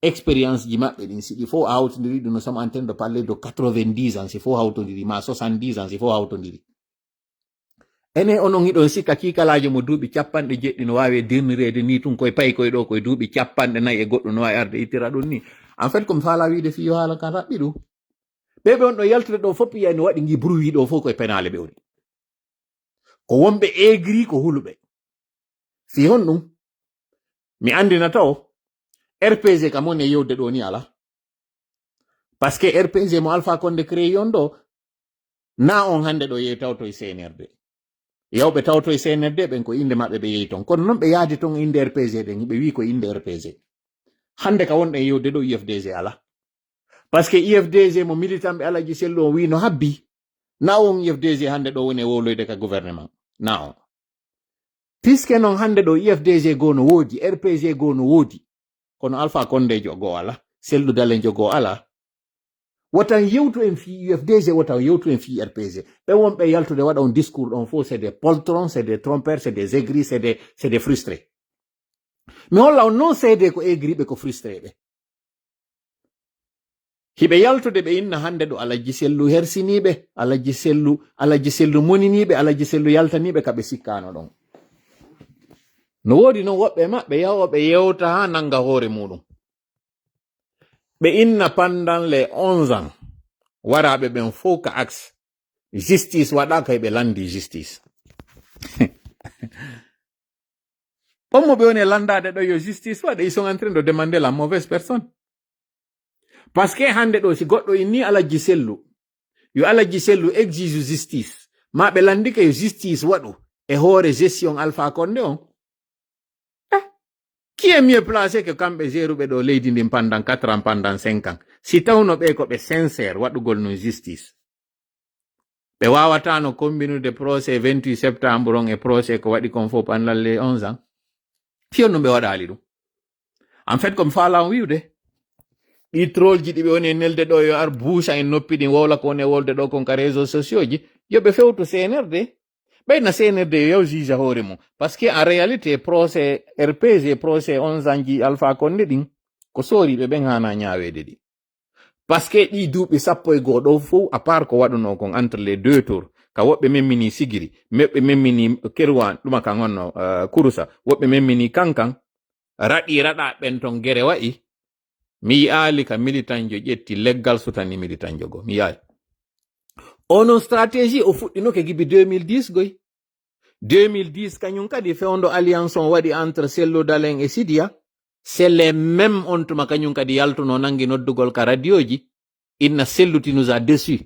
expérience ji maɓɓe ɗin siɗi fof a hawtidiri ɗum no sommes en train de parler de 90 ans si fof hawtodiri ma 70 ans si fof hawtodiri ene onon hiɗon sikka kikalajo mo duuɓi capanɗe jeɗɗi no wawi dirnirede ni tun koye payi koye ɗo koye duuɓi capanɗe nayi e goɗɗum no wawi arde ittira ɗum ni en fait komi faala wiide fiyo haala kan raɓɓi ɗum ɓeɓe on ɗo yaltude ɗo fof yiya no waɗi gi bruit ɗo fof koye penale ɓe woni ko wonɓe aigri ko huluɓe fi hon ɗum mi andinata o RPG kam on e yewde ɗo ni ala par ce que RPG mo Alpha Condé créé on ɗo na on hande ɗo yehi tawto e CNRD yawɓe tawto e CNRD ɓen ko inde maɓɓe ɓe yehi ton kono noon ɓe yaadi ton inde RPG ɗen ɓe wi ko inde RPG hande ka wonɗen yewde ɗo IFDG ala par ce que IFDG mo militant ɓe Alaji Sello o wi no habbi na on IFDG hande ɗo woni e wowloyde ka gouvernement na on puisque noon hande ɗo IFDG goo no woodi RPG goo no woodi kono Alpha Condé jogo ala Sellu Dalen jogo ala wotan yewtu en fi UFDG wotan yewtu en fi RPG ɓe wonɓe yaltude waɗa on discours ɗon fof c'est des poltrons c'est des trompeurs c'est des aigris c'est des frustrés mi holla on non seede ko aigri ɓe ko frustré ɓe hiɓe yaltude ɓe inna hande ɗo Alaji Sellu hersiniɓe Alaji Sellu moniniɓe Alaji Sellu yaltaniɓe kaɓe sikkano ɗon no woodi noon woɓɓe maɓɓe yahoɓe yewta ha nanga hoore muɗum ɓe inna pendant les 11 ans waraɓe ɓen fof ka axe justice waɗaka ɓe landi justice on mo ɓe woni landade ɗo yo justice waɗa ils sont en train de demander la mauvaise personne parce que hande ɗo si goɗɗo inni Alaji Sellu yo Alaji Sellu exige justice ma ɓe landike yo justice waɗu e hoore gestion Alpha Condé on qui est mieux placé que kamɓe géruɓe ɗo leydi ndin pendant 4 ans pendant 5 ans si tawno ɓe ko ɓe sincére waɗugol no justice ɓe wawatano combinude procès 28 septembre on e procès ko waɗi kon fof pendant les 11 ans fiyon no ɓe waɗali ɗum en fait comme faalan wiwde ɗi trolji ɗi ɓe woni e nelde ɗo yo ar buusa en noppi ɗin wowla ko woni e wolde ɗo kon ka réseaux sociaux ji yoɓe fewtu CNRD ɓeyna CNRD yo yaw juge hoore mum par ce que en réalité procès RPG procès 11 ans ji Alpha Condé ɗin ko sooriɓe ɓen hana ñawede ɗi par ce que ɗi duuɓi 11 ɗo fof à part ko waɗuno kon entre les deux tours ka woɓɓe memmini Sigiri meɓɓe memmini Kerwan ɗuma kan honno Kurusa woɓɓe memmini Kankan raɗi raɗa ɓen ton gere wa'i mi yi'ali ka militanjo ƴetti leggal sutani militanjo go mi yi'ali onon stratégie o fuɗɗinoke gibi 2010 goy 2010 kañum kadi fewndo alliance on waɗi entre Sello Dalen e Sidia c'est les mêmes on tuma kañum kadi yaltuno nangi noddugol ka radio ji inna Selluti nous a déçus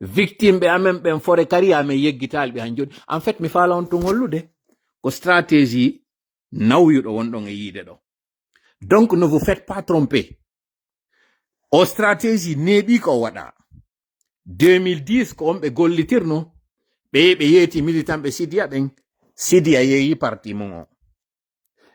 victime ɓe amen ɓen fore kari amen yeggitali ɓe han joni en fait mi faala on tun hollude ko stratégie nawyuɗo wonɗon e yiide ɗo donc ne vous faites pas tromper o stratégie neeɓi ko waɗa 2010 ko on ɓe gollitirno ɓe yeeti militant ɓe Sidia ɓen Sidia yeeyi parti mum o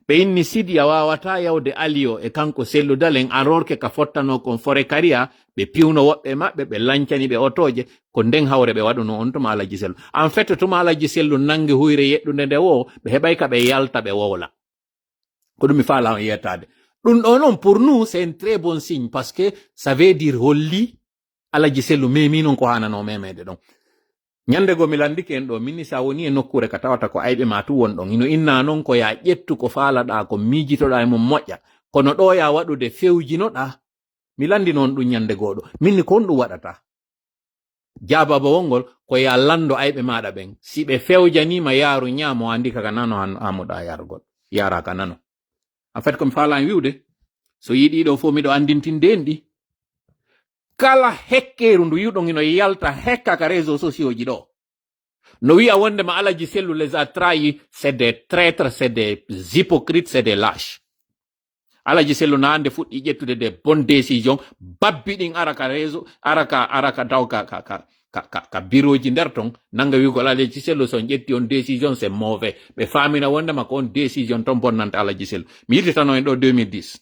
ɓe inni Sidia wawata yawde alio e kanko Sellu Dalen alors que ka fottano kon fore karia ɓe piwno woɓɓe maɓɓe ɓe lancani ɓe otoje ko nden hawre ɓe waɗuno on tuma Alaji Sellu en fait tuma Alaji Sellu nangi huyre yeɗɗude nde wo ɓe heɓay ka ɓe yalta ɓe wowla ko ɗum mi faala on yettade ɗum ɗo noon pour nous c'est un très bon signe parce que ça veut dire holli Alaji Sellu memi non ko hanano memede ɗon ñande go mi landike en ɗo minni sa woni e nokkure ka tawata ko ayɓe ma tu won ɗon ino inna noon ko ya ƴettu ko faalaɗa ko miijitoɗa e mum moƴƴa kono ɗo ya waɗude fewjinoɗa mi landi noon ɗum ñande goɗo minni kon ɗum waɗata jababa wongol ko ya lando ayɓe maɗa ɓen si ɓe fewjanima yaaru ñaamo andi kaka nano amuɗa yargol yara ka nano en fait comme faalan wiwde so yiɗi ɗo fof miɗo andintinde en ɗi kala hekkeru ndu yiɗon ino yalta hekka ka réseaux sociaux ji ɗo no wi'a wondema Alaji Sellu les a trahis c'est des traîtres c'est des hypocrites c'est des lâches Alaji Sellu na ande fuɗɗi ƴettude des bonnes décisions babbi ɗin ara ka réseau ara ka daw ka bureau ji nder ton nanga wigol Alaji Sellu son ƴetti on décision c'est mauvais ɓe famina wondema ko on décision ton bonnanta Alaji Sellu mi yiɗitano en ɗo 2010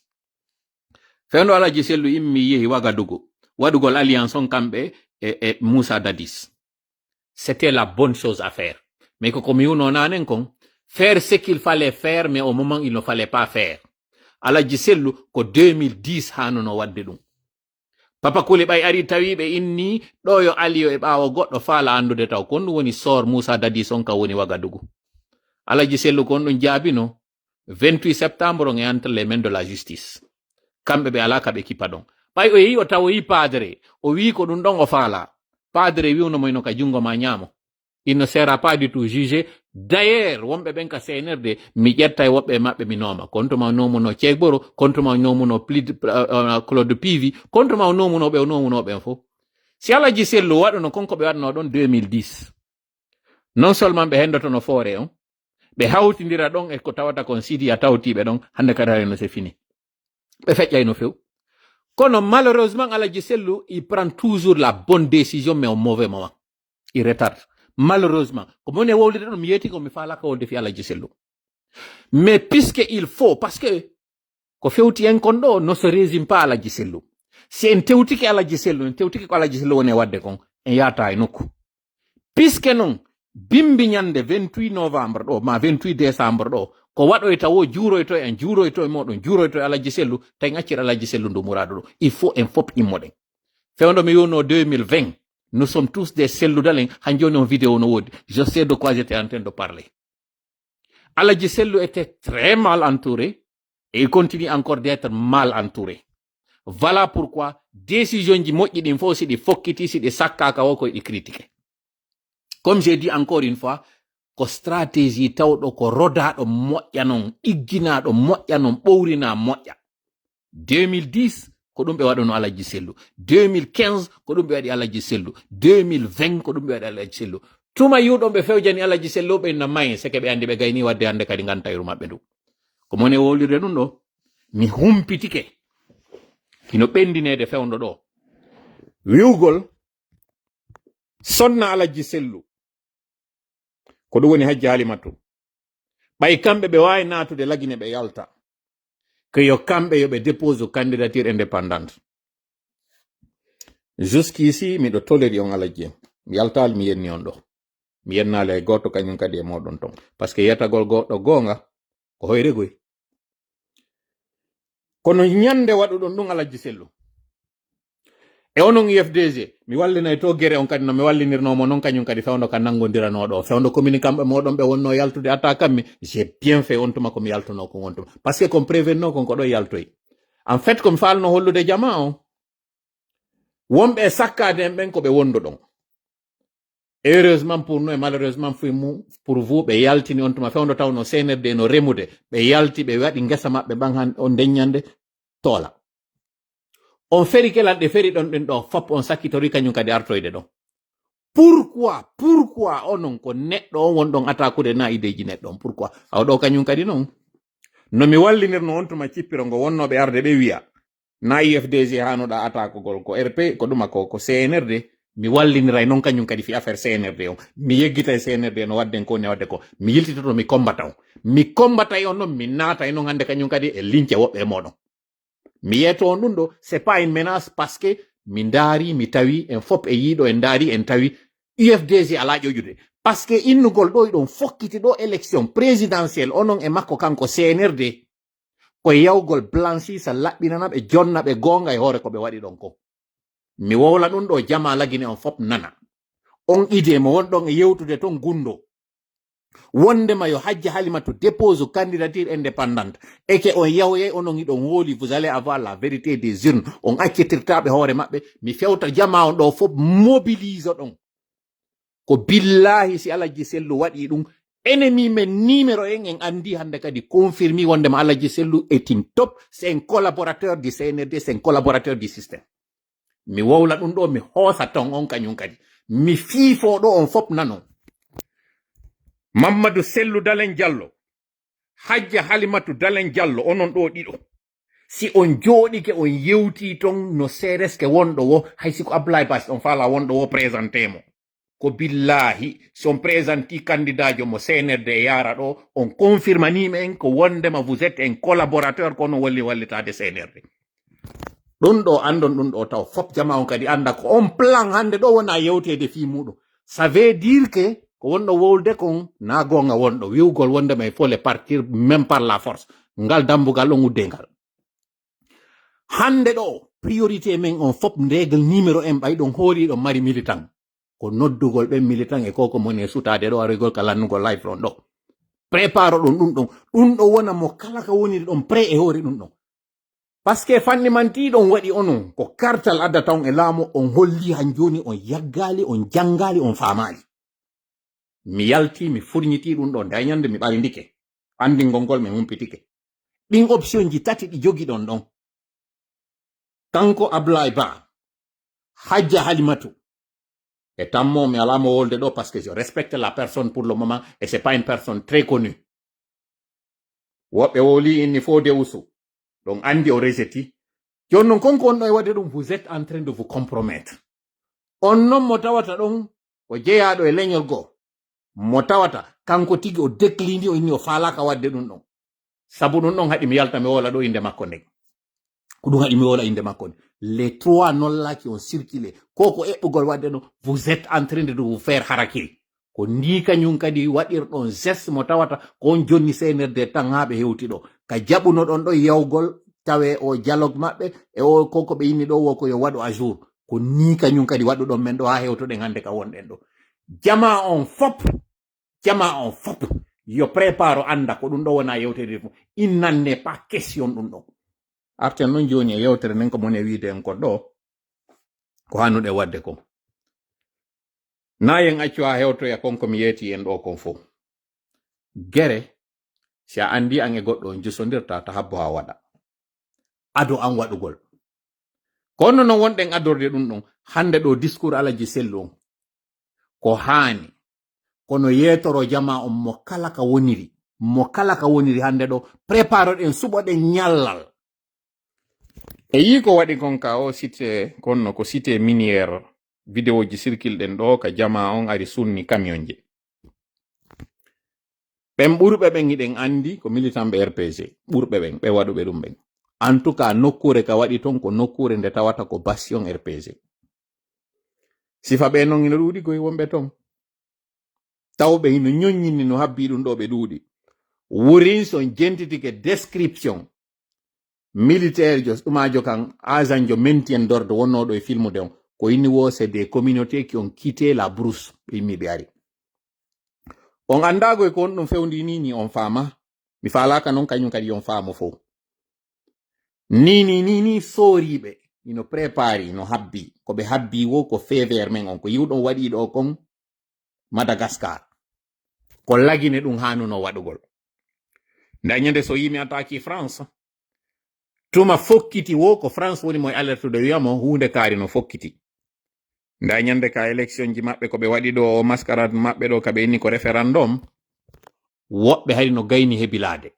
fewndo Alaji Sellu immi yehi Wagadugu waɗugol alliance on kamɓe e Moussa Dadis. C'était la bonne chose à faire. Mais comme nous on a faire ce qu'il fallait faire, mais au moment il ne fallait pas faire. Alaji Sellu ko 2010 hanono wadde ɗum. Papa Kule ɓay ari tawi ɓe inni ɗo yo aliyo e ɓawo goɗɗo faala andude taw kon ɗum woni sor Moussa Dadis on ka woni Wagadugu. Alaji Sellu kon ɗum jaabino 28 septembre on e entre les mains de la justice. Kamɓe ɓe ala ka ɓe kipa ɗon. ɓay o yehi o tawoyi padre o wi ko ɗum ɗon o faala. Padre wiwno moyno ka jungo ma ñaamo. Il ne sera pas du tout jugé. D'ailleurs, wonɓe ɓen ka CNRD mi ƴetta e woɓɓe maɓɓe mi nooma. Contre ma nomuno Cegboro, contre ma nomuno Claude Pivi, contre ma nomunoɓe o nomunoɓen fof. Si Alaji Sellu waɗuno konko ɓe waɗno ɗon 2010. Non seulement ɓe hendotono foore on, ɓe hawtidira ɗon e ko tawata kon sidi a tawtiɓe ɗon hande kadi harino c'est fini. Ɓe feƴƴayno few. Kono malheureusement Alaji Sellu il prend toujours la bonne décision mais au mauvais moment. Il retarde. Malheureusement. Comme on est wawlide ɗon mi yeti ko mi falaka wolde fi Alaji Sellu. Mais puisque il faut, parce que ko fewti en kon ɗo ne se résume pas Alaji Sellu. Si en tewtiki Alaji Sellu, en tewtiki ko Alaji Sellu woni wadde kon, en yata e nokku. Puisque non, bimbi ñande 28 novembre ɗo, ma 28 décembre ɗo, ko waɗoyta wo juuroyto en juuroyto e moɗon juuroyto e Alaji Sellu tawi accir Alaji Sellu ndu muradu ɗo. Il faut en fop immoɗen. Fewndo mi yono 2020, nous sommes tous des selludalen, han joni on vidéo no wodi. Je sais de quoi j'étais en train de parler. Alaji Sellu était très mal entouré et il continue encore d'être mal entouré. Voilà pourquoi décision ji moƴƴi ɗin fof si ɗi fokkiti si ɗi sakkaka o koye ɗi critiqué. Comme j'ai dit encore une fois, ko stratégie tawɗo ko rodaɗo moƴƴa non, igginaɗo moƴƴa non, ɓowrina moƴƴa. 2010 ko ɗum ɓe waɗano Alaji Sellu. 2015 ko ɗum ɓe waɗi Alaji Sellu. 2020 ko ɗum ɓe waɗi Alaji Sellu. Tuma yuɗon ɓe fewjani Alaji Sellu ɓe na mayi seke ɓe andi ɓe gayni wadde hande kadi gantayru maɓɓe ndu. Ko mone wolirde ɗum ɗo mi humpitike kino ɓendinede fewndo ɗo wiwgol sonna Alaji Sellu ko ɗum woni Hajji Halimatu ɓay kamɓe ɓe wawi natude lagine ɓe yalta que yo kamɓe yo ɓe dépose candidature indépendante. Jusqu'ici miɗo toleri on Alaji mi yaltali mi yenni on ɗo mi yennali e goto kañum kadi e moɗon ton par ce que yetagol goɗɗo gonga ko hoyre goy. Kono ñande waɗuɗon ɗum Alaji Sellu e onon UFDG mi wallinay to gere on kadi no mi wallinirnomo non kañum kadi fewndo ka nangodiranoɗo fewndo commune kamɓe moɗon ɓe wonno yaltude atta kammi j'ai bien fait on tuma komi yaltuno ko on tuma parce que comme prévenno kon ko ɗo yaltoy en fait komi falno hollude jama on wonɓe sakkade en ɓen ko ɓe wondo ɗon. Heureusement pour nous et malheureusement pour vous ɓe yaltini on tuma fewndo tawno CNRD no remude ɓe yalti ɓe waɗi ngesa maɓɓe ɓan on deññande toola on feri kelanɗe feri ɗon ɗen ɗo fop on sakkitori kañum kadi artoyde ɗon. Pourquoi onon ko neɗɗo on wonɗon attaquude na ideji neɗɗo on pourquoi awɗo kañum kadi noon no mi wallinirno on tuma cippiro ngo wonnoɓe arde ɓe wiya na IFDG hanoɗa attaquegol ko RP ko ɗuma ko CNRD mi walliniray noon kañum kadi fi affaire CNRD on mi yeggitay CNRD no wadden ko ne wadde ko mi yiltitoto mi kombata on noon mi naata noon hande kañum kadi e lince woɓɓe e moɗon mi yeto on ɗum ɗo c'est pas une menace parce que mi ndaari mi tawi en fop e yiiɗo en ndaari en tawi UFDG ala ƴoƴude parce que innugol ɗo ɗon fokkiti ɗo élection présidentielle onon e makko kanko CNRD ko yawgol blanchisa laɓɓinana ɓe jonna ɓe gonga e hoore ko ɓe waɗi ɗon ko mi wowla ɗum ɗo jama lagine on fop nana on idée mo wonɗon e yewtude ton gundo wondema yo Hajji Halimatu dépose candidature indépendante et que on yawye onon iɗon hooli vous allez avoir la vérité des urnes on accitirtaɓe hoore maɓɓe mi fewta jama on ɗo fop mobilise ɗon ko billahi si Alaji Sellu waɗi ɗum ennemi men numéro 1 en andi hande kadi confirmi wondema Alaji Sellu est une top c'est un collaborateur du CNRD c'est un collaborateur du système mi wowla ɗum ɗo mi hoosa ton on kañum kadi mi fiifo ɗo on fop nanon Mamadou Sellu Dalen Diallo Hajji Halimatu Dalen Diallo onon ɗo ɗiɗo si on jooɗike on yewti ton no sereske wonɗo wo hay siko Abdoulaye Bas on fala wonɗo wo présenté mo ko billahi si on présenti candidat jo mo CNRD yara ɗo on confirmanima en ko wondema vous êtes un collaborateur kono walli wallitade CNRD ɗum ɗo andon ɗum ɗo taw fop jama on kadi anda ko on plan hande ɗo wona yewtede fi muɗum ça veut dire que ko wonɗo wolde kon na gonga wonɗo wiwgol wonde may faut le partir même par la force ngal dambugal ɗon uddengal hande ɗo priorité men on fop règle numéro 1 ɓayɗon hooriɗon mari militant ko noddugol ɓen militant e koko moni e sutade ɗo arigol ka lannugol live ɗon ɗo préparo ɗon ɗum ɗo wona mo kala ka woniri ɗon pré e hoori ɗum ɗon parce que fanni mantiɗon waɗi onon ko kartal addata on e laamu on holli han joni on yaggali on jangali on famali mi yalti mi furniti ɗum ɗo nda ñande mi ɓari ndike andingol ngol mi humpitike ɗin option ji tati ɗi jogi ɗon ɗon kanko Ablaye Ba Hadja Halimatu et tammo mi alamo wolde ɗo parce que je respecte la personne pour le moment et c'est pas une personne très connue woɓɓe woli inni Fodé Oussou donc andi o reseti jon non konko on ɗo e waɗde ɗum vous êtes en train de vous compromettre on non mo tawata ɗon o jeeyaɗo e leñol goo mo tawata kanko tigi o déclini o inni o faalaka wadde ɗum ɗon sabu ɗum ɗon haɗi mi yalta mi wola ɗo inde makko nden ko ɗum haɗi mi wola inde makko nde les trois nolla qui ont circulé koko eɓɓugol wadde ɗo vous êtes en train de vous faire harakil ko ndi kañum kadi waɗirɗon geste mo tawata ko on jonni CNRD tan ha ɓe hewti ɗo ka jaɓuno ɗon ɗo yewgol tawe o dialogue maɓɓe e o koko ɓe yinni ɗo wo ko yo waɗu à jour ko ni kañum kadi waɗuɗon men ɗo ha hewtoɗen hande ka wonɗen ɗo jama on fop yo prépare o anda ko ɗum ɗo wona yewtede fu il n'en est pas question ɗum ɗo arten noon joni e yewtere nden ko moni e wiide en kon ɗo ko hannuɗe wadde ko nayen accu ha hewtoya konko mi yeeti en ɗo kon fof gere si a andi an e goɗɗo on jusodirta ta habbo ha waɗa ado an waɗugol kono non wonɗen adorde ɗum ɗon hande ɗo discours alaji sellu on ko haani kono yetoro jama on mo kala ka woniri hande ɗo prépare ɗen suɓoɗen ñallal e yi ko waɗi kon ka o site konno ko site minière vidéo ji circulɗen ɗo ka jama on ari sunni camion je ɓen ɓurɓe ɓen iɗen andi ko militant ɓe RPG ɓurɓe ɓen ɓe waɗuɓe ɗum ɓen en tout cas nokkure ka waɗi ton ko nokkure nde tawata ko bastion RPG sifa ɓe non ina ɗuuɗi koye wonɓe ton tawɓe ino ñoññinni no habbi ɗum ɗo ɓe ɗuuɗi wurin son jentitike description militaire jo ɗumajo kan agent jo maintien d'ordre wonnoɗo e film de on ko inni wo c'est des communautés qui ont quitté la brousse ɓe yimmi ɓe ari on andago e ko on ɗum fewndi ni on faama mi faalaka noon kañum kadi on faamo fo ni sooriɓe ino prépari no habbi ko ɓe habbi wo ko fever men on ko yiwɗon waɗi ɗo kon Madagascar ko lagine ɗum hanuno waɗugol nda ñande so yimi attaque France tuma fokkiti wo ko France woni moye alerte de wiyamo hunde kaari no fokkiti nda ñande ka élection ji maɓɓe ko ɓe waɗi ɗo mascarade maɓɓe ɗo kaɓe inni ko référendum woɓɓe hari no gayni hebilade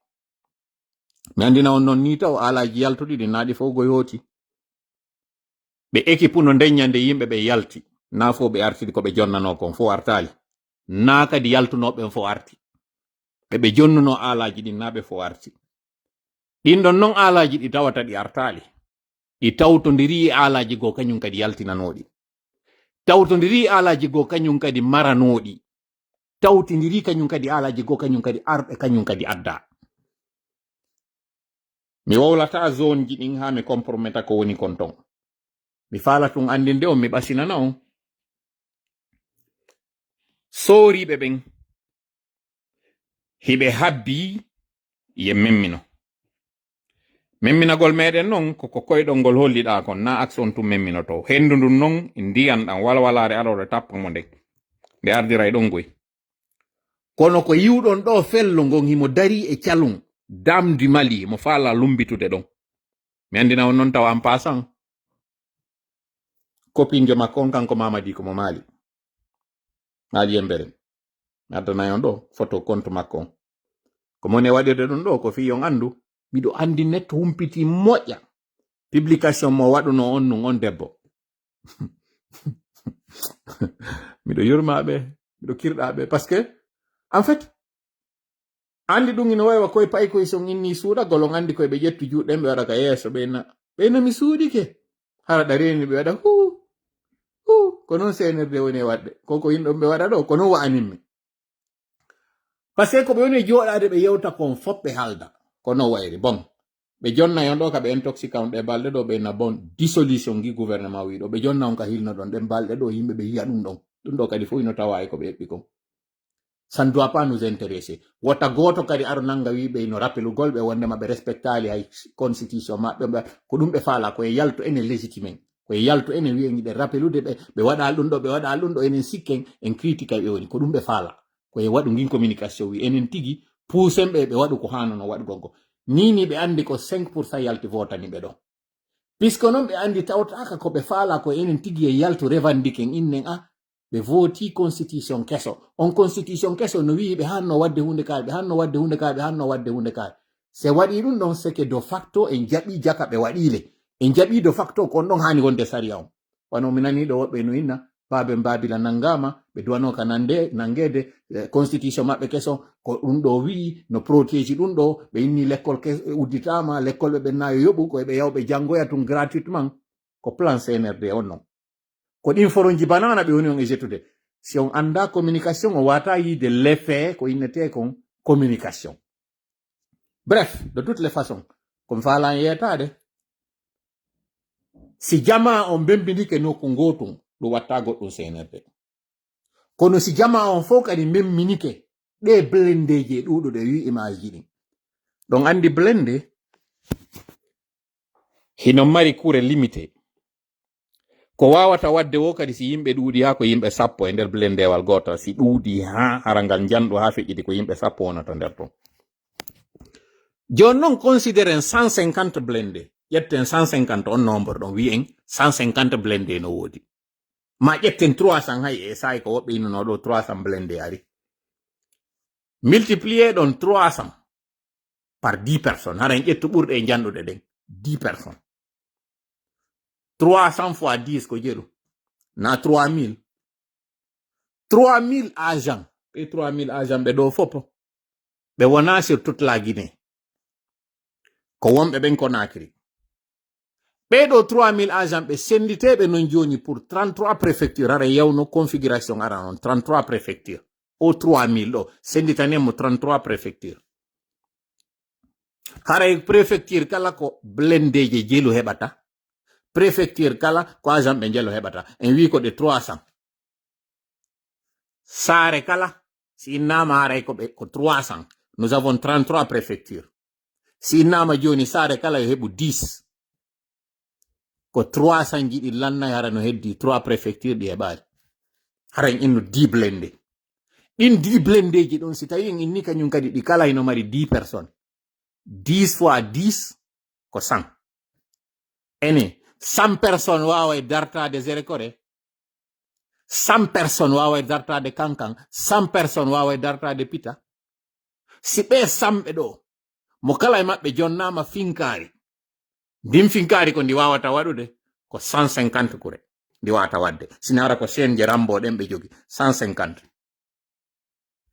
mi andina on noon ni taw alaji yaltuɗi ɗi naaɗi fof goye hooti ɓe équipe no nden ñande yimɓe ɓe yalti na fo ɓe artidi ko ɓe jonnano kon fo artali na kadi yaltunoɓen fo arti ɓe jonnuno alaji ɗin naɓe fo arti ɗin ɗon non alaji ɗi tawata ɗi artali ɗi tawtodiri e alaji go kañum kadi yaltinanoɗi tawtodiri alaji go kañum kadi maranoɗi tawtidiri kañum kadi alaji go kañum kadi arɓe kañum kadi adda mi wowlata zone ji ɗin ha mi comprometa ko woni kon ton mi faala tun andinde on mi ɓasinana on sooriɓe ɓen hiɓe habbi ye memminagol meɗen noon koko koyɗol ngol holliɗa kon na action tum memminoto hendu ndun noon ndiyan ɗan walwalare alore tappa mo nden nde ardira e ɗon goy kono ko yiwɗon ɗo fello ngon himo dari e calum Dame du Mali mo faala lumbitude ɗon mi andina on noon taw en passant copine jo makko on kanko Mamadi ko mo maali emberen mi addanayi on ɗo photo compte makko on ko moni waɗirde ɗum ɗo ko fi on andu miɗo andi net humpiti moƴƴa publication mo waɗuno on nun on debbo miɗo yurmaɓe miɗo kirɗaɓe parce que en fait andi ɗum ina wawa koye pay koye son inni suuɗagol on andi koye ɓe ƴettu juuɗɗen ɓe waɗa ka yeeso ɓe ɓe no mi suudike hara ɗareni ɓe waɗa ko non CNRD woni waɗde koko yimɓe ɓe waɗa ɗo ko non wa'aninmi par ce que ko ɓe woni joɗade ɓe yewta kon fop ɓe halda ko non wayri bon ɓe jonna yon ɗo ka ɓe intoxica on ɗe balɗe ɗo ɓe na bon dissolution gi gouvernement wi ɗo ɓe jonna on ka hilno ɗon ɗen balɗe ɗo yimɓe ɓe yiya ɗum ɗo kadi fof ino tawa e ko ɓe heɓɓi kon ça ne doit pas nous intéresser wota goto kadi aro nanga wiɓe ino rappelugol ɓe wondema ɓe respectali hay constitution maɓɓe ko ɗum ɓe faala koye yalto enen légitime koye yalto enen wi en yiɗe rappelude ɓe waɗa ɗum ɗo enen sikken en critique ɓe woni ko ɗum ɓe faala koye waɗu ngin communication wi enen tigi puusen ɓe waɗu ko hanono waɗugol ko nini ɓe andi ko 5% yalti votani ɓe ɗo puisque noon ɓe andi tawtaka ko ɓe faala ko enen tigi e yaltu revendiquen innen ɓe voti constitution keso on constitution keso no wi ɓe hanno wadde hunde kaare ɓe hanno wadde hunde kaare ɓe hanno wadde hunde kaare se waɗi ɗum ɗon seke de facto en jaɓi jaka ɓe waɗile en jaɓi de facto kon ɗon hani wonde saria on wano mi nani ɗo woɓɓe no inna babe babila nangama ɓe duwano ka nangede constitution maɓɓe keso ko ɗum ɗo wi no protége ɗum ɗo ɓe inni l'école udditama l'école ɓe ɓennayo yoɓu koye ɓe yawɓe janggoya tum gratuitement ko plan CNRD on non ko ɗin foronji banana ɓe woni on e jettude si on anda communication o wata yide l'effet ko innete kon communication bref de toutes les façons komi falan yeyatade si jama on bembidike nokku gotum ɗum watta goɗɗum CNRD kono si jama on fof kadi memminike ɗe blendeji e ɗuɗuɗe wi image ji ɗin ɗon andi blende hino mari kure limité ko wawata wadde wo kadi si yimɓe ɗuuɗi ha ko yimɓe 10 e nder blendewal goto si ɗuuɗi ha harangal janɗo ha feƴƴiti ko yimɓe 10 wonata nder ton joni noon considéren 150 blende ƴetten 150 on nombre ɗon wi'en 150 blende no woodi ma ƴetten 300 hay e sayi ko woɓɓe innuno ɗo 300 blende ari multiplier ɗon 300 par 10 personnes hara en ƴettu ɓurɗe e janɗuɗe ɗen 10 personnes 300 fois 10 ko jeɗu na 3000 agents ɓe 3000 agents ɓe ɗo fof ɓe wona sur toute la Guinée ko wonɓe ɓen Conakry ɓeɗo 3000 agents ɓe senditeɓe non joni pour 33 préfecture ara yawno configuration ara non 33 préfecture o 3000 ɗo senditanemo 33 préfecture haray préfecture kala ko blendeje jelu heɓata préfecture kala ko agent ɓe jelo heɓata en wi ko de 300 sare kala si innama haray ko 300 nous avons 33 préfectures si innama joni sare kala yo heɓu 10 ko 300 jiɗi lannay hara no heddi 3 préfecture ɗi heɓali hara en innu 10 blende ɗin 10 blendeji ɗon si tawi en inni kañum kadi ɗi kala ino mari 10 personnes 10 fois 10 ko 100 ene 100 personnes wawa dartade Zerekore 100 personnes wawa dartade Kankan 100 personnes wawa dartade Pita si ɓe samɓe ɗo mo kala e maɓɓe jonnama finkari ndin finkari ko ndi wawata waɗude ko 150 kure ndi wawata wadde sinara ko chaine je rambo ɗen ɓe jogi 150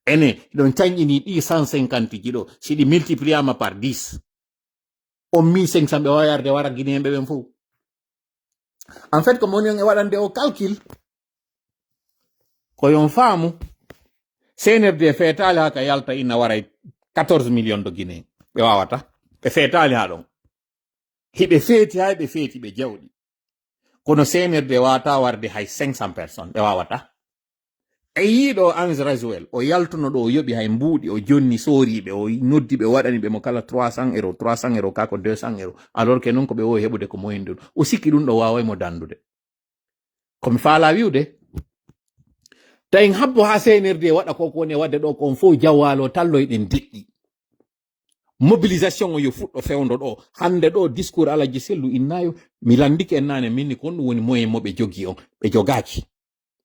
ene ɗon cañƴini ɗi 150 ji ɗo si ɗi multipliama par 10 on 1500 ɓe wawa yarde wara guinéenɓe ɓen fof en fait ko moni on e waɗande o calcul ko yon faamu CNRD feetali ha ka yalta ina wara 14 millions de guinéen ɓe wawata ɓe feetali ha ɗon hiɓe feeti hay ɓe feeti ɓe jawɗi kono CNRD wawata warde hay 500 personnes ɓe wawata e yiɗo Ange Rajouel o yaltuno ɗo o yoɓi hay mbuuɗi o jonni sooriɓe o noddi ɓe waɗani ɓe mo kala 300 euros 300 euros kako 200 euros alors que non ko ɓe wowi heɓude ko moyen ɗum o sikki ɗum ɗo wawaymo dandude komi faala wiwde tawi habbo ha CNRD waɗa koko woni wadde ɗo kon fof jawwalo talloyɗen deƴƴi mobilisation o yo fuɗɗo fewndo ɗo hande ɗo discours Alaji Sellu innayo mi landike en nane minni ko ɗum woni moyen mo ɓe jogi on ɓe jogaki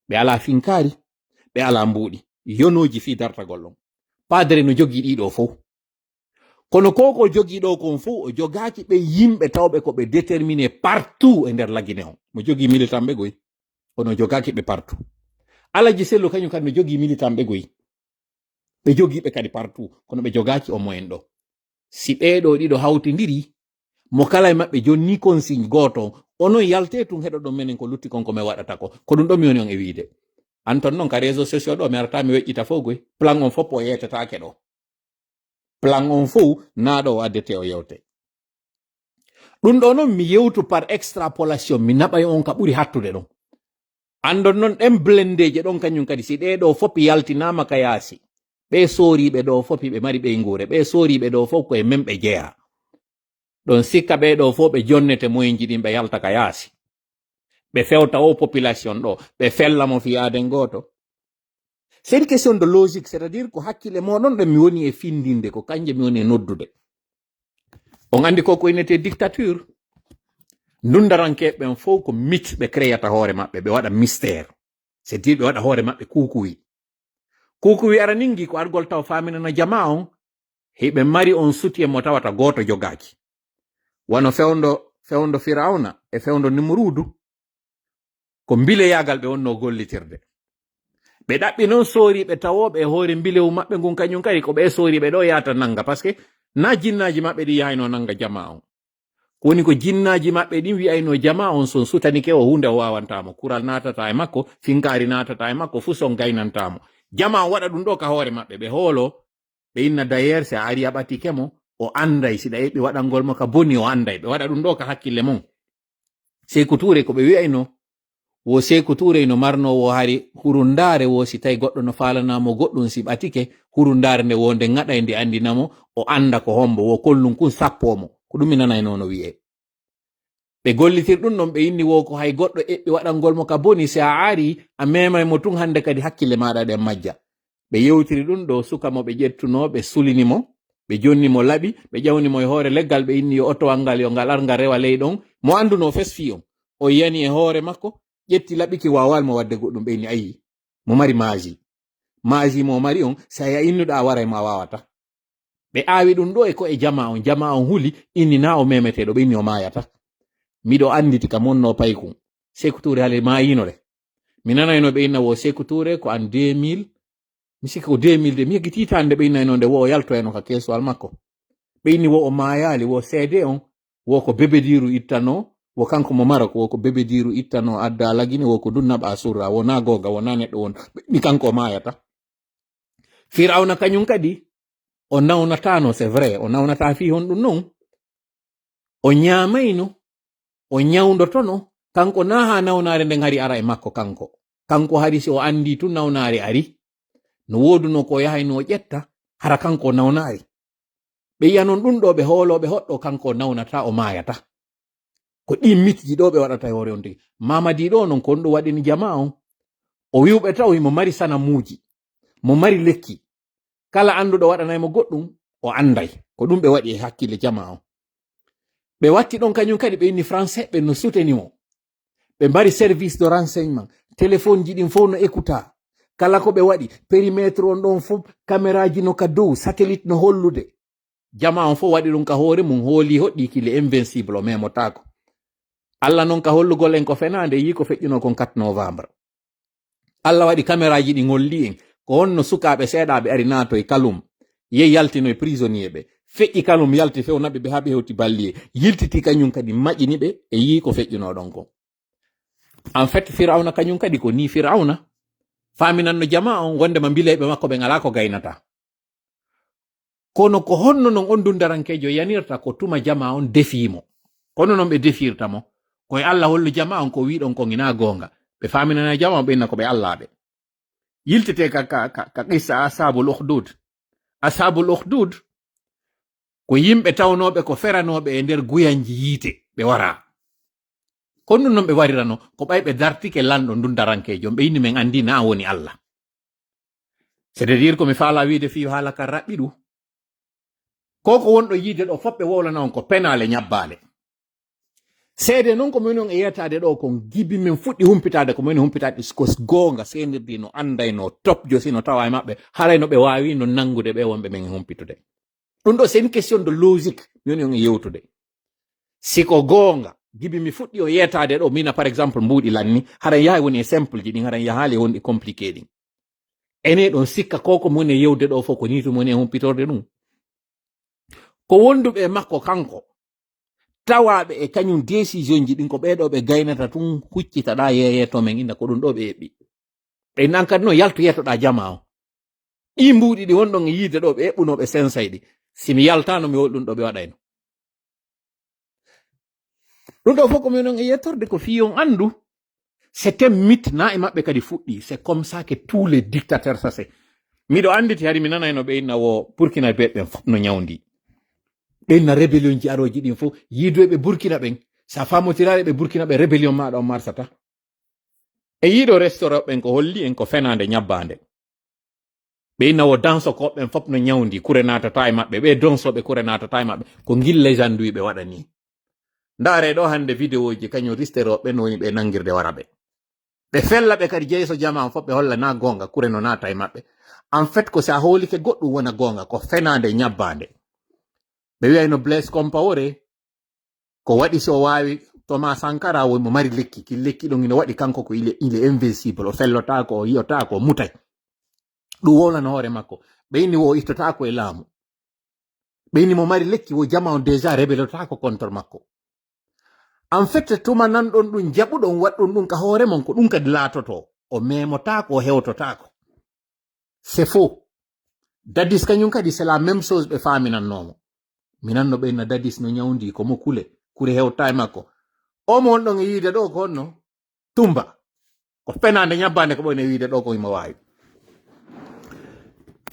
ɓe ala finkari ɓe ala mbuuɗi yonoji fi dartagol ɗon padre no jogi ɗiɗo fof kono koko jogi ɗo kon fof o jogaki ɓe yimɓe tawɓe ko ɓe déterminé partout e nder lagine on mo jogi militant ɓe goyi kono jogaki ɓe partout Alaji Sellu kañum kadi no jogi militant ɓe goyi ɓe jogiɓe kadi partout kono ɓe jogaki o moyen ɗo si ɓeɗo ɗiɗo hawtidiri mo kala e maɓɓe jonni consigne goto onon yalte tun heɗo ɗon menen ko lutti konko mi waɗata ko ɗum ɗon mi woni on e wiide anton noon ka réseau sociaux ɗo mi arata mi weƴƴita fof goy plan on fof o yetetake ɗo plan on fof naɗo o addete o yewte ɗum ɗo noon mi yewtu par extrapolation mi naɓay on ka ɓuri hattude ɗon andon noon ɗen blendeje ɗon kañum kadi si ɗeɗo fof yaltinama ka yaasi ɓe soriɓe ɗo fof ɓe mari ɓe ngure ɓe soriɓe ɗo fof koye men ɓe jeeya ɗon sikka ɓe ɗo fof ɓe jonnete moyenji ɗin ɓe yalta ka yaasi ɓe fewta o population ɗo ɓe fellamo fiyaden goto c'est une question de logique c'est à dire ko hakkille moɗon ɗo mi woni e findinde ko kanje mi woni e noddude on andi ko koynete dictature ndundarankeɓen fof ko mythe ɓe créata hoore maɓɓe ɓe waɗa mystère c'est dire ɓe waɗa hoore maɓɓe kukuwi ara ningi ko argol taw faminana jama on hiɓe mari on suti e mo tawata goto jogaki wano fewndo Firawna e fewndo Nimrudu ko bileyagal ɓe wonno gollitirde ɓe ɗaɓɓi noon soriɓe tawoɓe e hoore bilewu maɓɓe ngun kañum kadi ko ɓe soriɓe ɗo yata nanga par ce que na jinnaji maɓɓe ɗi yahayno nanga jama on kowoni ko jinnaji maɓɓe ɗin wiyayno jama on son sutanike o hunde o wawantamo kural natata e makko finkari natata e makko fu son gaynantamo jama on waɗa ɗum ɗo ka hoore maɓɓe ɓe hoolo ɓe inna d'ailleurs si a ari a ɓatikemo o anday siɗa yeɓi waɗangol mo ka boni o anday ɓe waɗa ɗum ɗo ka hakkille mum Sékou Touré ko ɓe wiyayno wo Sékou Touré no marnowo hari hurundare wo si tawi goɗɗo no falanamo goɗɗum si ɓatike hurundare nde wonde ngaɗa e nde andinamo o anda ko hombo wo kollum kun sappomo ko ɗum mi nanayno no wiye ɓe gollitir ɗum ɗon ɓe inni wo ko hay goɗɗo eɓɓi waɗangol mo ka boni si a ari a memay mo tun hande kadi hakkille maɗa ɗen majja ɓe yewtiri ɗum ɗo suka mo ɓe ƴettuno ɓe sulinimo ɓe jonnimo laɓi ɓe ƴawnimo e hoore leggal ɓe inni yo otowal ngal yo ngal arngal rewa ley ɗon mo anduno fesfi on o yani e hoore makko ƴetti laɓiki wawalmo wadde goɗɗum ɓe inni ayi mo mari maji mo mari on sa ya innuɗa wara ma wawata ɓe aawi ɗum ɗo e ko e jama on huli inni na o memeteɗo ɓe inni o mayata miɗo anditi ka monno paykum Sékou Touré hale mayino de mi nanayno ɓe inna wo Sékou Touré ko an 2000 mi sikki ko 2000 de mi yeggititande ɓe innayno nde wo o yalto eno ka kesuwal makko ɓe inni wo o mayali wo seede on wo ko bebediru ittano wo kanko mo Maroc wo ko bebediru ittano adda lagine wo ko dunnaɓa surra wona goga wona neɗɗo won mi kanko o mayata Firawna kañum kadi o nawnatano c'est vrai o nawnata fi hon ɗum non o ñamayno o ñawdotono kanko na ha nawnare nden hari ara e makko kanko hari si o andi tun nawnare ari no woduno ko yahayno o ƴetta hara kanko nawnari ɓe yiyanon ɗum ɗo ɓe hooloɓe hoɗɗo kanko nawnata o mayata ko ɗi mitji ɗo ɓe waɗata e hoore on tigi Mamadi ɗo non kon ɗo waɗini jama on o wiwɓe taw mo mari sanamuji mo mari lekki kala anduɗo waɗanaymo goɗɗum o anday ko ɗum ɓe waɗi e hakkille jama on ɓe watti ɗon kañum kadi ɓe inni français ɓe no soutenimo ɓe mbari service de renseignement téléphone ji ɗin fof no écouta kala ko ɓe waɗi périmètre on ɗon fof caméraji no ka dow satellite no hollude jama on fof waɗi ɗum ka hoore mum hooli hoɗɗi kile invincible o memotako Allah non ka hollugol en ko fenande yi ko feƴƴuno kon 4 novembre Allah waɗi caméraji ɗi ngolli en ko honno sukaɓe seeɗaɓe ari nato e kalum yehi yaltino e prisonnier ɓe feƴƴi kalum yalti fewnaɓe ɓe haaɓe hewti balliye yiltiti kañum kadi maƴƴini ɓe e yi ko feƴƴuno ɗon kon en fait Firawna kañum kadi ko ni Firawna faminanno jama on wondema bileɓe makko ɓe ngala ko gaynata kono ko honno non on dundarankejo yanirta ko tuma jama on defimo kono non ɓe defirtamo koye Allah hollu jama on ko wiɗon ko ina gonga ɓe faminana jama on ɓe inna ko ɓe allaɓe yiltete ka qissa ashabul ukhdud ko yimɓe tawnoɓe ko feranoɓe e nder guyanji yiite ɓe wara kono non ɓe warirano ko ɓayɓe dartike lanɗo dundarankejo ɓe inni men andi na woni Allah c'est à dire ko mi faala wiide fi haala ka raɓɓi ɗu koko wonɗo yiide ɗo fof ɓe wowlana on ko penale ñabbale seede noon ko min on e yetade ɗo kon gibi min fuɗɗi humpitade ko min humpitade ko gonga senirdi no anday no topjo sino tawa e maɓɓe haray no ɓe wawi no nangude ɓe wonɓe men humpitude ɗum ɗo c'est une question de logique min on e yewtude siko gonga gibi mi fuɗɗi o yetade ɗo mina par exemple mbuuɗi lanni haray yahay woni e simple ji ɗin haray yahaali wonɗi compliqué ɗin ene ɗon sikka koko moni e yewde ɗo fof ko nitu moni e humpitorde ɗum ko wonduɓe makko kanko tawaɓe e kañum décision ji ɗin ko ɓeɗo ɓe gaynata tun huccitaɗa yeyeto men inda ko ɗum ɗo ɓe heɓi ɓe nan kadi no yaltu yettoɗa jama o ɗi mbuɗi ɗi wonɗon e yiide ɗo ɓe heɓunoɓe sensay ɗi simi yaltano mi wol ɗum ɗo ɓe waɗayno ɗum ɗo fof ko minon e yettorde ko fiyon andu c'était mythe na e maɓɓe kadi fuɗɗi c'est comme ça que tous les dictateurs ça c'est miɗo anditi hari mi nanayno ɓe inna wo burkina ɓe ɓen fof no ñawdi ɓenna rébellion ji aroji ɗin fof yiidoɓe burkina ɓen sa famotiraɗe ɓe burkina ɓe rébellion maɗa o marsata e yiiɗo restaurant ɓen ko holli en ko fenande ñabbande ɓe inna wo danso ko ɓen fof no ñawdi kure natata e maɓɓe ɓe donsoɓe kure natata e maɓɓe ko gil légende wi ɓe waɗani ndaare ɗo hande vidéo ji kañum risteroɓe no woni ɓe nangirde wara ɓe ɓe fella ɓe kadi jeyso jama fof ɓe holla na gonga kure no nata e maɓɓe en fait ko sa holike goɗɗum wona gonga ko fenande ñabbande ɓe wiyayno Blaise Compaoré ko waɗi so wawi Thomas Sankara woymo mari lekki ki lekki ɗon ina waɗi kanko ko il est invincible o fellotako o yiyotako o mutay ɗum wolano hoore makko ɓe inni wo ittotako e laamu ɓe inni mo mari lekki wo jama on déjà rebelotako contre makko en fait tuma nanɗon ɗum jaɓuɗon waɗɗon ɗum ka hoore mon ko ɗum kadi laatoto o memotako o hewtotako c'est faux Dadis kañum kadi c'est la même chose ɓe faminannomo minanno ɓenna Dadis no ñawdi ko mo kure hewta e makko o mo wonɗon e yiide ɗo ko honno tumba ko fenande ñabbande ko ɓone wiide ɗo ko imo wawi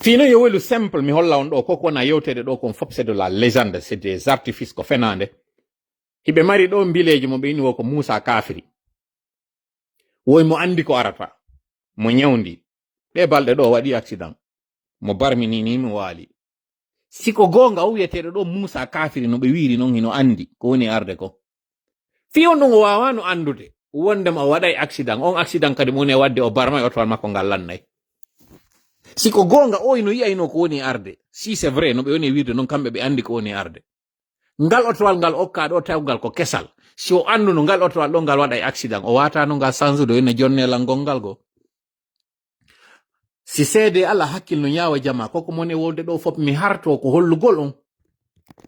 fino yo welu simple mi holla on ɗo koko wona yewtede ɗo kon fof c'est de la légende c'est des artifices ko fenande hiɓe mari ɗo mbileji mo ɓe inni wo ko Moussa Kafiri woy mo andi ko arata mo ñawdi ɓe balɗe ɗo waɗi accident mo barminini mi waali siko gonga o wiyeteɗo ɗo Moussa Kafiri no ɓe wiri noon hino andi ko woni arde ko fiyon ɗum o wawano andude wondema o waɗay accident on accident kadi mo woni e wadde o barmay otowal makko ngal lannay siko gonga o ino yiyayno ko woni arde si c'est vrai no ɓe woni wirde noon kamɓe ɓe andi ko woni arde ngal otowal ngal okka ɗo tawgal ko kesal si o anduno ngal otowal ɗo ngal waɗay accident o watano ngal sansude o ene jonnelal gongal go si seede Allah hakkil no ñaawa jama koko mone wolde ɗo fof mi harto ko hollugol on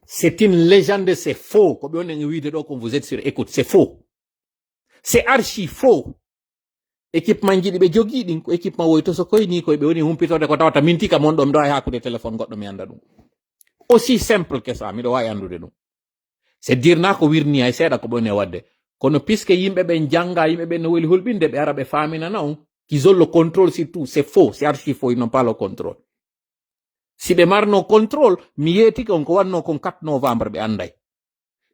c'est une légende c'est faux ko ɓe woni e wiide ɗo ko vous êtes sur écoute c'est faux c'est archi faux équipement ji ɗi ɓe jogii ɗin ko équipement woyto so koyni koye ɓe woni humpitode ko tawata min tika mon ɗo mi ɗo e hakkude téléphone goɗɗo mi anda ɗum aussi simple que ça miɗo wawi andude ɗum c'est dire na ko wirni hay seeɗa ko ɓe woni e wadde kono puisque yimɓe ɓen janga yimɓe ɓen no weli hulɓinde ɓe ara ɓe faminana on qu'ils ont le contrôle sur tout c'est faux c'est archi faux ils n'ont pas le contrôle si ɓe marno contrôle mi yeetike on ko wanno kon 4 novembre ɓe anday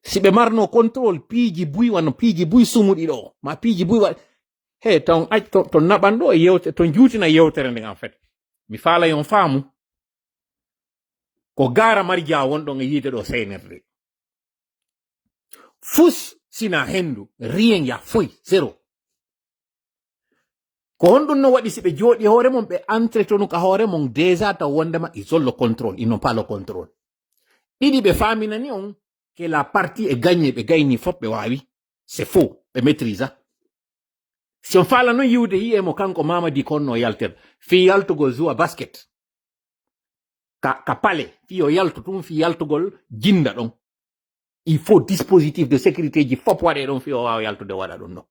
si ɓe marno contrôle piiji buy wano piiji buy sumuɗi ɗo ma piiji buy wa he ton to naɓan ɗo e yewte to juutina yewtere nden en fait mi faala yon faamu ko gara marja wonɗon e yiide ɗo seynirde fus sina hendu rien ya foy zéro ko honɗum no waɗi si ɓe jooɗi hoore mon ɓe entretenu ka hoore mon déjà taw wondema ils ont le contrôle ils n'ont pas le contrôle ɗiɗi ɓe faminani on que la partie est gagnée ɓe gayni fof ɓe wawi c'est faux ɓe maîtrisa si on faala noon yiwde yiyemo kanko Mamadi konno yalter fi yaltugol joua basket ka pale fi o yaltu tum fi yaltugol jinda ɗon il faut dispositif de sécurité ji fof waɗe ɗon fi o wawa yaltude waɗa ɗum ɗon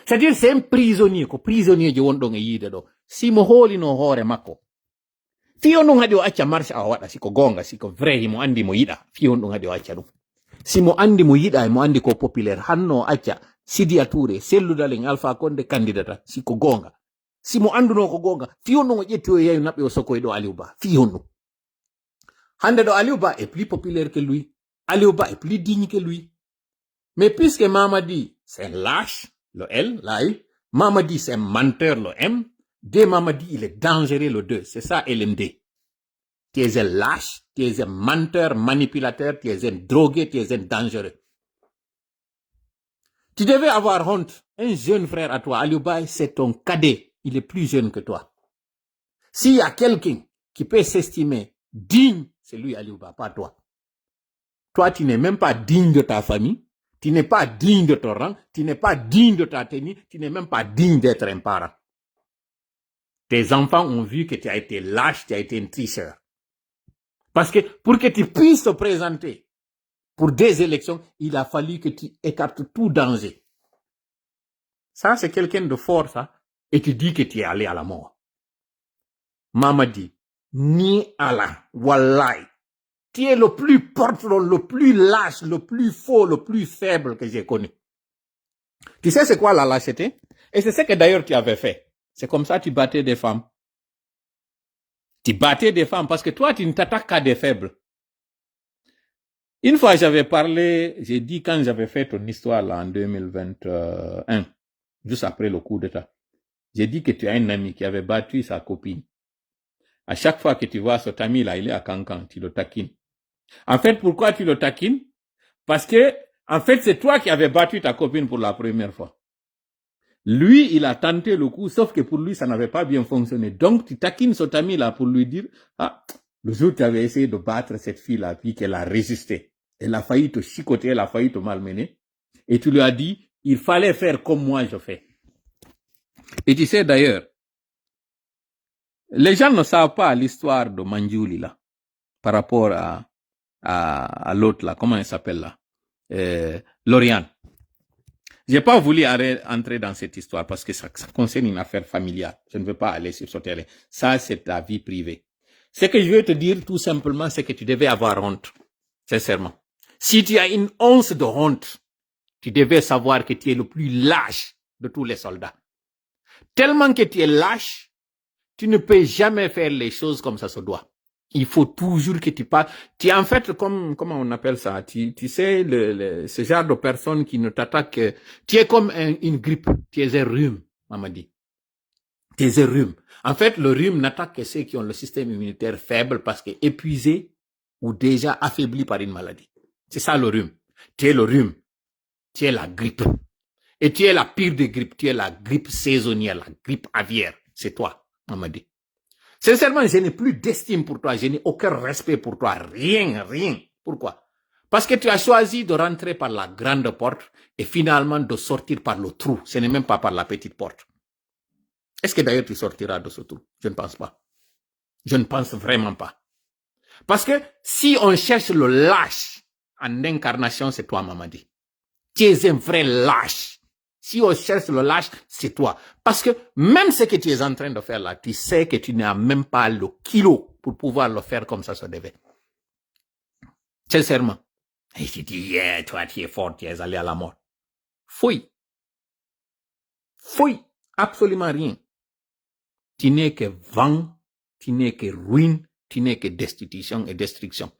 c'est à dire c'est un prisonnier ko prisonnier ji wonɗon e yiide ɗo simo hoolino hoore makko fi on ɗum haɗi o acca marche a o waɗa siko gonga siko vrai himo andi mo yiɗa fi on ɗum haɗi o acca ɗum simo andi mo yiɗa mo andi ko populaire hanno o acca Sidia Touré selludalen Alpha Condé candidata siko gonga simo anduno ko gonga fi on ɗum o ƴetti o yeeyo naɓɓe o sokoye ɗo Aliou Ba fi on ɗum hande ɗo Aliou Ba est plus populaire que lui Aliou Ba est plus digne que lui mais puisque Mamadi c'est un lâche le L, la I. Mamadi, c'est un menteur, le M. D, Mamadi, il est dangereux, le 2. C'est ça, LMD. Tu es un lâche, tu es un menteur, manipulateur, tu es un drogué, tu es un dangereux. Tu devais avoir honte. Un jeune frère à toi, Aliou Ba, c'est ton cadet. Il est plus jeune que toi. S'il y a quelqu'un qui peut s'estimer digne, c'est lui, Aliou Ba, pas toi. Toi, tu n'es même pas digne de ta famille. Tu n'es pas digne de ton rang, tu n'es pas digne de ta tenue, tu n'es même pas digne d'être un parent. Tes enfants ont vu que tu as été lâche, tu as été un tricheur. Parce que pour que tu puisses te présenter Pour des élections, il a fallu que tu écartes tout danger. Ça, c'est quelqu'un de fort, ça. Et tu dis que tu es allé à la mort. Mamadi, ni Allah, wallahi. Tu es le plus porte-parole, le plus lâche, le plus faux, le plus faible que j'ai connu. Tu sais c'est quoi la lâcheté? Et c'est ce que d'ailleurs tu avais fait. C'est comme ça que tu battais des femmes. Tu battais des femmes parce que toi, tu ne t'attaques qu'à des faibles. Une fois, j'avais parlé, j'ai dit quand j'avais fait ton histoire là en 2021, juste après le coup d'État, j'ai dit que tu as un ami qui avait battu sa copine. À chaque fois que tu vois cet ami là, il est à Cancan, tu le taquines. En fait, pourquoi tu le taquines? Parce que, en fait, c'est toi qui avais battu ta copine pour la première fois. Lui, il a tenté le coup, sauf que pour lui, ça n'avait pas bien fonctionné. Donc, tu taquines cet ami là pour lui dire, ah, le jour tu avais essayé de battre cette fille là, puis qu'elle a résisté. Elle a failli te chicoter, elle a failli te malmener. Et tu lui as dit, il fallait faire comme moi je fais. Et tu sais d'ailleurs, les gens ne savent pas l'histoire de Manjuli là, par rapport à l'autre là, comment elle s'appelle là, Lauriane. J'ai pas voulu entrer dans cette histoire parce que ça concerne une affaire familiale. Je ne veux pas aller sur ce terrain. Ça, c'est ta vie privée. Ce que je veux te dire tout simplement, c'est que tu devais avoir honte. Sincèrement. Si tu as une once de honte, tu devais savoir que tu es le plus lâche de tous les soldats. Tellement que tu es lâche, tu ne peux jamais faire les choses comme ça se doit. Il faut toujours que tu parles. Tu es en fait comme, comment on appelle ça? Tu sais, ce genre de personne qui ne t'attaque. Tu es comme une grippe. Tu es un rhume, Mamadi. Tu es un rhume. En fait, le rhume n'attaque que ceux qui ont le système immunitaire faible parce que épuisé ou déjà affaibli par une maladie. C'est ça le rhume. Tu es le rhume. Tu es la grippe. Et tu es la pire des grippes. Tu es la grippe saisonnière, la grippe aviaire. C'est toi, Mamadi. Sincèrement, je n'ai plus d'estime pour toi, je n'ai aucun respect pour toi, rien. Pourquoi? Parce que tu as choisi de rentrer par la grande porte et finalement de sortir par le trou. Ce n'est même pas par la petite porte. Est-ce que d'ailleurs tu sortiras de ce trou? Je ne pense pas. Je ne pense vraiment pas. Parce que si on cherche le lâche en incarnation, c'est toi, Mamadi. Tu es un vrai lâche. Si on cherche le lâche, c'est toi. Parce que même ce que tu es en train de faire là, tu sais que tu n'as même pas le kilo pour pouvoir le faire comme ça se devait. Sincèrement. Et tu dis, yeah, toi, tu es fort, tu es allé à la mort. Fouille. Absolument rien. Tu n'es que vent, tu n'es que ruine, tu n'es que destitution et destruction.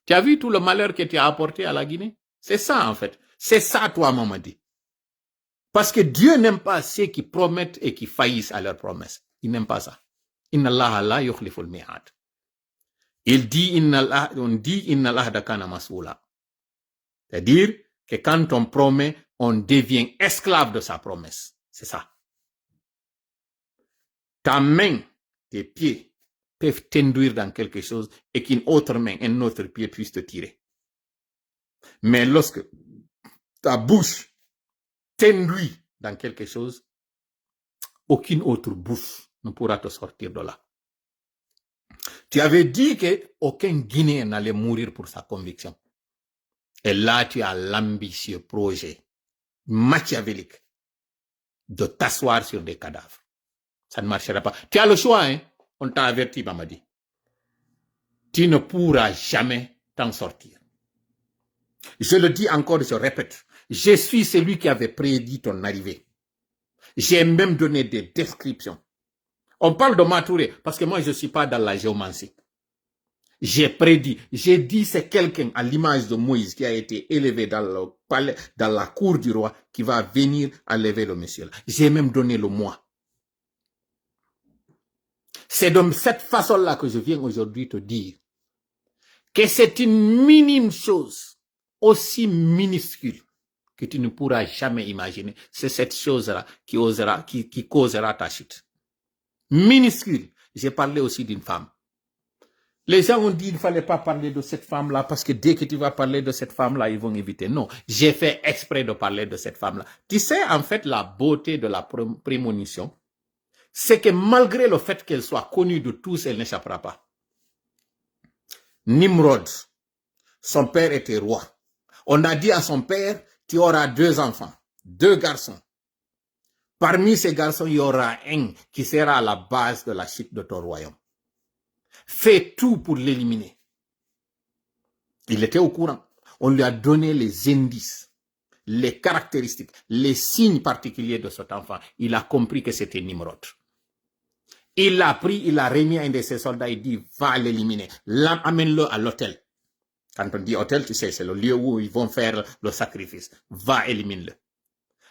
Tu as vu tout le malheur que tu as apporté à la Guinée? C'est ça, en fait. C'est ça, toi, Mamadi. Parce que Dieu n'aime pas ceux qui promettent et qui faillissent à leurs promesses. Il n'aime pas ça. Inna Allah la yukhliful mi'ad. Il dit on dit inna Allah dakana mas'oula. C'est-à-dire que quand on promet, on devient esclave de sa promesse. C'est ça. Ta main, tes pieds peuvent t'induire dans quelque chose et qu'une autre main, un autre pied puisse te tirer. Mais lorsque ta bouche t'induit dans quelque chose, aucune autre bouche ne pourra te sortir de là. Tu avais dit qu'aucun Guinéen n'allait mourir pour sa conviction. Et là, tu as l'ambitieux projet machiavélique de t'asseoir sur des cadavres. Ça ne marchera pas. Tu as le choix, hein? On t'a averti, Mamadi. Tu ne pourras jamais t'en sortir. Je le dis encore, je répète. Je suis celui qui avait prédit ton arrivée. J'ai même donné des descriptions. On parle de Matouré, parce que moi, je ne suis pas dans la géomancie. J'ai prédit, j'ai dit c'est quelqu'un à l'image de Moïse qui a été élevé dans le palais, dans la cour du roi, qui va venir enlever le monsieur. J'ai même donné le mois. C'est de cette façon-là que je viens aujourd'hui te dire que c'est une minime chose, aussi minuscule, que tu ne pourras jamais imaginer. C'est cette chose-là qui causera ta chute. Minuscule. J'ai parlé aussi d'une femme. Les gens ont dit qu'il ne fallait pas parler de cette femme-là parce que dès que tu vas parler de cette femme-là, ils vont éviter. Non, j'ai fait exprès de parler de cette femme-là. Tu sais, en fait, la beauté de la prémonition, c'est que malgré le fait qu'elle soit connue de tous, elle n'échappera pas. Nimrod, son père était roi. On a dit à son père, tu auras 2 enfants, 2 garçons. Parmi ces garçons, il y aura un qui sera à la base de la chute de ton royaume. Fais tout pour l'éliminer. Il était au courant. On lui a donné les indices, les caractéristiques, les signes particuliers de cet enfant. Il a compris que c'était Nimrod. Il l'a pris, il l'a remis à un de ses soldats, il dit, va l'éliminer. Amène-le à l'hôtel. Quand on dit hôtel, tu sais, c'est le lieu où ils vont faire le sacrifice. Va, élimine-le.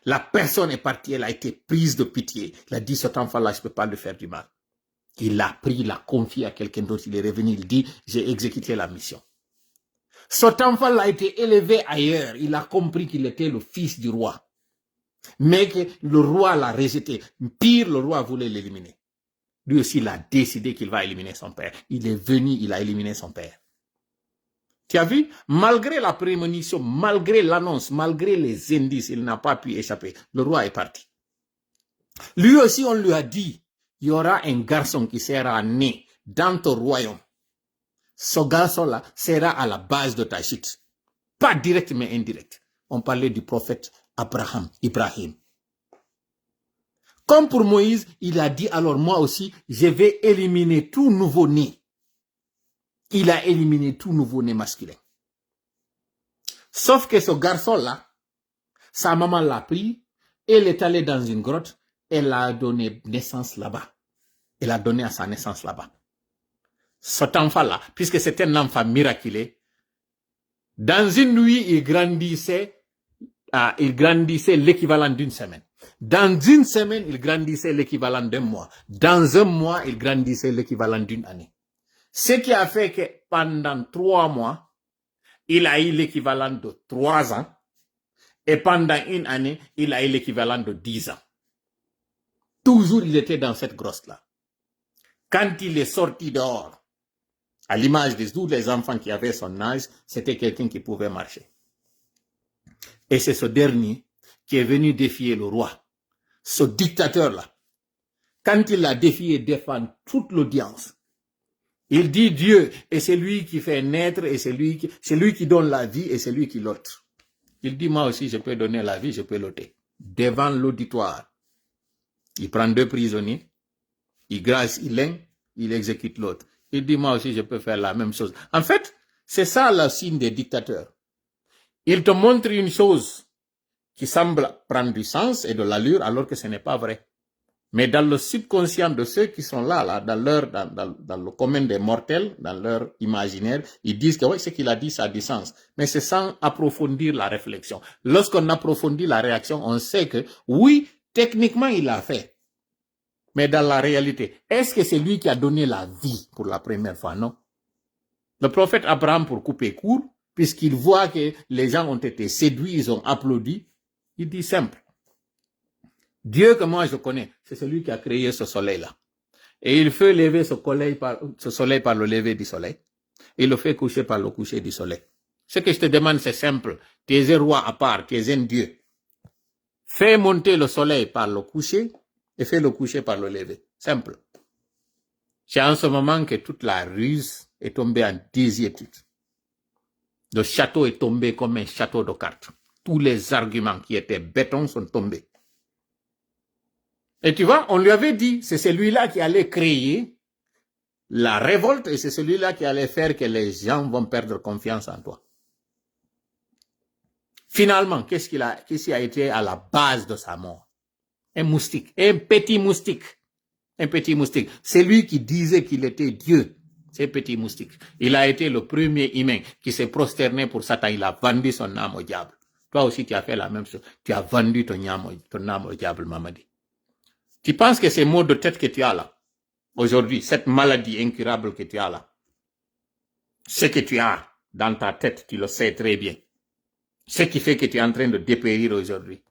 La personne est partie, elle a été prise de pitié. Il a dit, cet enfant-là, je ne peux pas lui faire du mal. Il l'a pris, il l'a confié à quelqu'un d'autre, il est revenu, il dit, j'ai exécuté la mission. Cet enfant-là a été élevé ailleurs, il a compris qu'il était le fils du roi. Mais que le roi l'a rejeté. Pire, le roi voulait l'éliminer. Lui aussi, il a décidé qu'il va éliminer son père. Il est venu, il a éliminé son père. Tu as vu? Malgré la prémonition, malgré l'annonce, malgré les indices, il n'a pas pu échapper. Le roi est parti. Lui aussi, on lui a dit, il y aura un garçon qui sera né dans ton royaume. Ce garçon-là sera à la base de ta chute. Pas direct, mais indirect. On parlait du prophète Ibrahim. Comme pour Moïse, il a dit, alors moi aussi, je vais éliminer tout nouveau-né. Il a éliminé tout nouveau-né masculin. Sauf que ce garçon-là, sa maman l'a pris, elle est allée dans une grotte, elle a donné naissance là-bas. Elle a donné à sa naissance là-bas. Cet enfant-là, puisque c'est un enfant miraculé, dans une nuit, il grandissait l'équivalent d'une semaine. Dans une semaine, il grandissait l'équivalent d'un mois. Dans un mois, il grandissait l'équivalent d'une année. Ce qui a fait que pendant 3 mois, il a eu l'équivalent de 3 ans. Et pendant une année, il a eu l'équivalent de 10 ans. Toujours, il était dans cette grosse-là. Quand il est sorti dehors, à l'image de tous les enfants qui avaient son âge, c'était quelqu'un qui pouvait marcher. Et c'est ce dernier qui est venu défier le roi. Ce dictateur-là, quand il l'a défié devant toute l'audience, il dit Dieu, et c'est lui qui fait naître, et c'est lui qui donne la vie, et c'est lui qui l'ôte. Il dit, moi aussi, je peux donner la vie, je peux l'ôter. Devant l'auditoire, il prend 2 prisonniers, il grasse l'un, il exécute l'autre. Il dit, moi aussi, je peux faire la même chose. En fait, c'est ça le signe des dictateurs. Il te montre une chose qui semble prendre du sens et de l'allure, alors que ce n'est pas vrai. Mais dans le subconscient de ceux qui sont là, dans le commun des mortels, dans leur imaginaire, ils disent que oui, ce qu'il a dit, ça a du sens. Mais c'est sans approfondir la réflexion. Lorsqu'on approfondit la réaction, on sait que oui, techniquement, il l'a fait. Mais dans la réalité, est-ce que c'est lui qui a donné la vie pour la première fois? Non. Le prophète Abraham, pour couper court, puisqu'il voit que les gens ont été séduits, ils ont applaudi, il dit simple. Dieu que moi je connais, c'est celui qui a créé ce soleil-là. Et il fait lever ce soleil par le lever du soleil. Il le fait coucher par le coucher du soleil. Ce que je te demande, c'est simple. Tu es un roi à part, tu es un Dieu. Fais monter le soleil par le coucher et fais le coucher par le lever. Simple. C'est en ce moment que toute la ruse est tombée en désuétude. Le château est tombé comme un château de cartes. Tous les arguments qui étaient béton sont tombés. Et tu vois, on lui avait dit, c'est celui-là qui allait créer la révolte et c'est celui-là qui allait faire que les gens vont perdre confiance en toi. Finalement, qu'est-ce qui a été à la base de sa mort? Un moustique, un petit moustique. Un petit moustique. C'est lui qui disait qu'il était Dieu. C'est un petit moustique. Il a été le premier humain qui s'est prosterné pour Satan. Il a vendu son âme au diable. Toi aussi, tu as fait la même chose. Tu as vendu ton âme au diable, Mamadi. Tu penses que ces maux de tête que tu as là, aujourd'hui, cette maladie incurable que tu as là, ce que tu as dans ta tête, tu le sais très bien. Ce qui fait que tu es en train de dépérir aujourd'hui.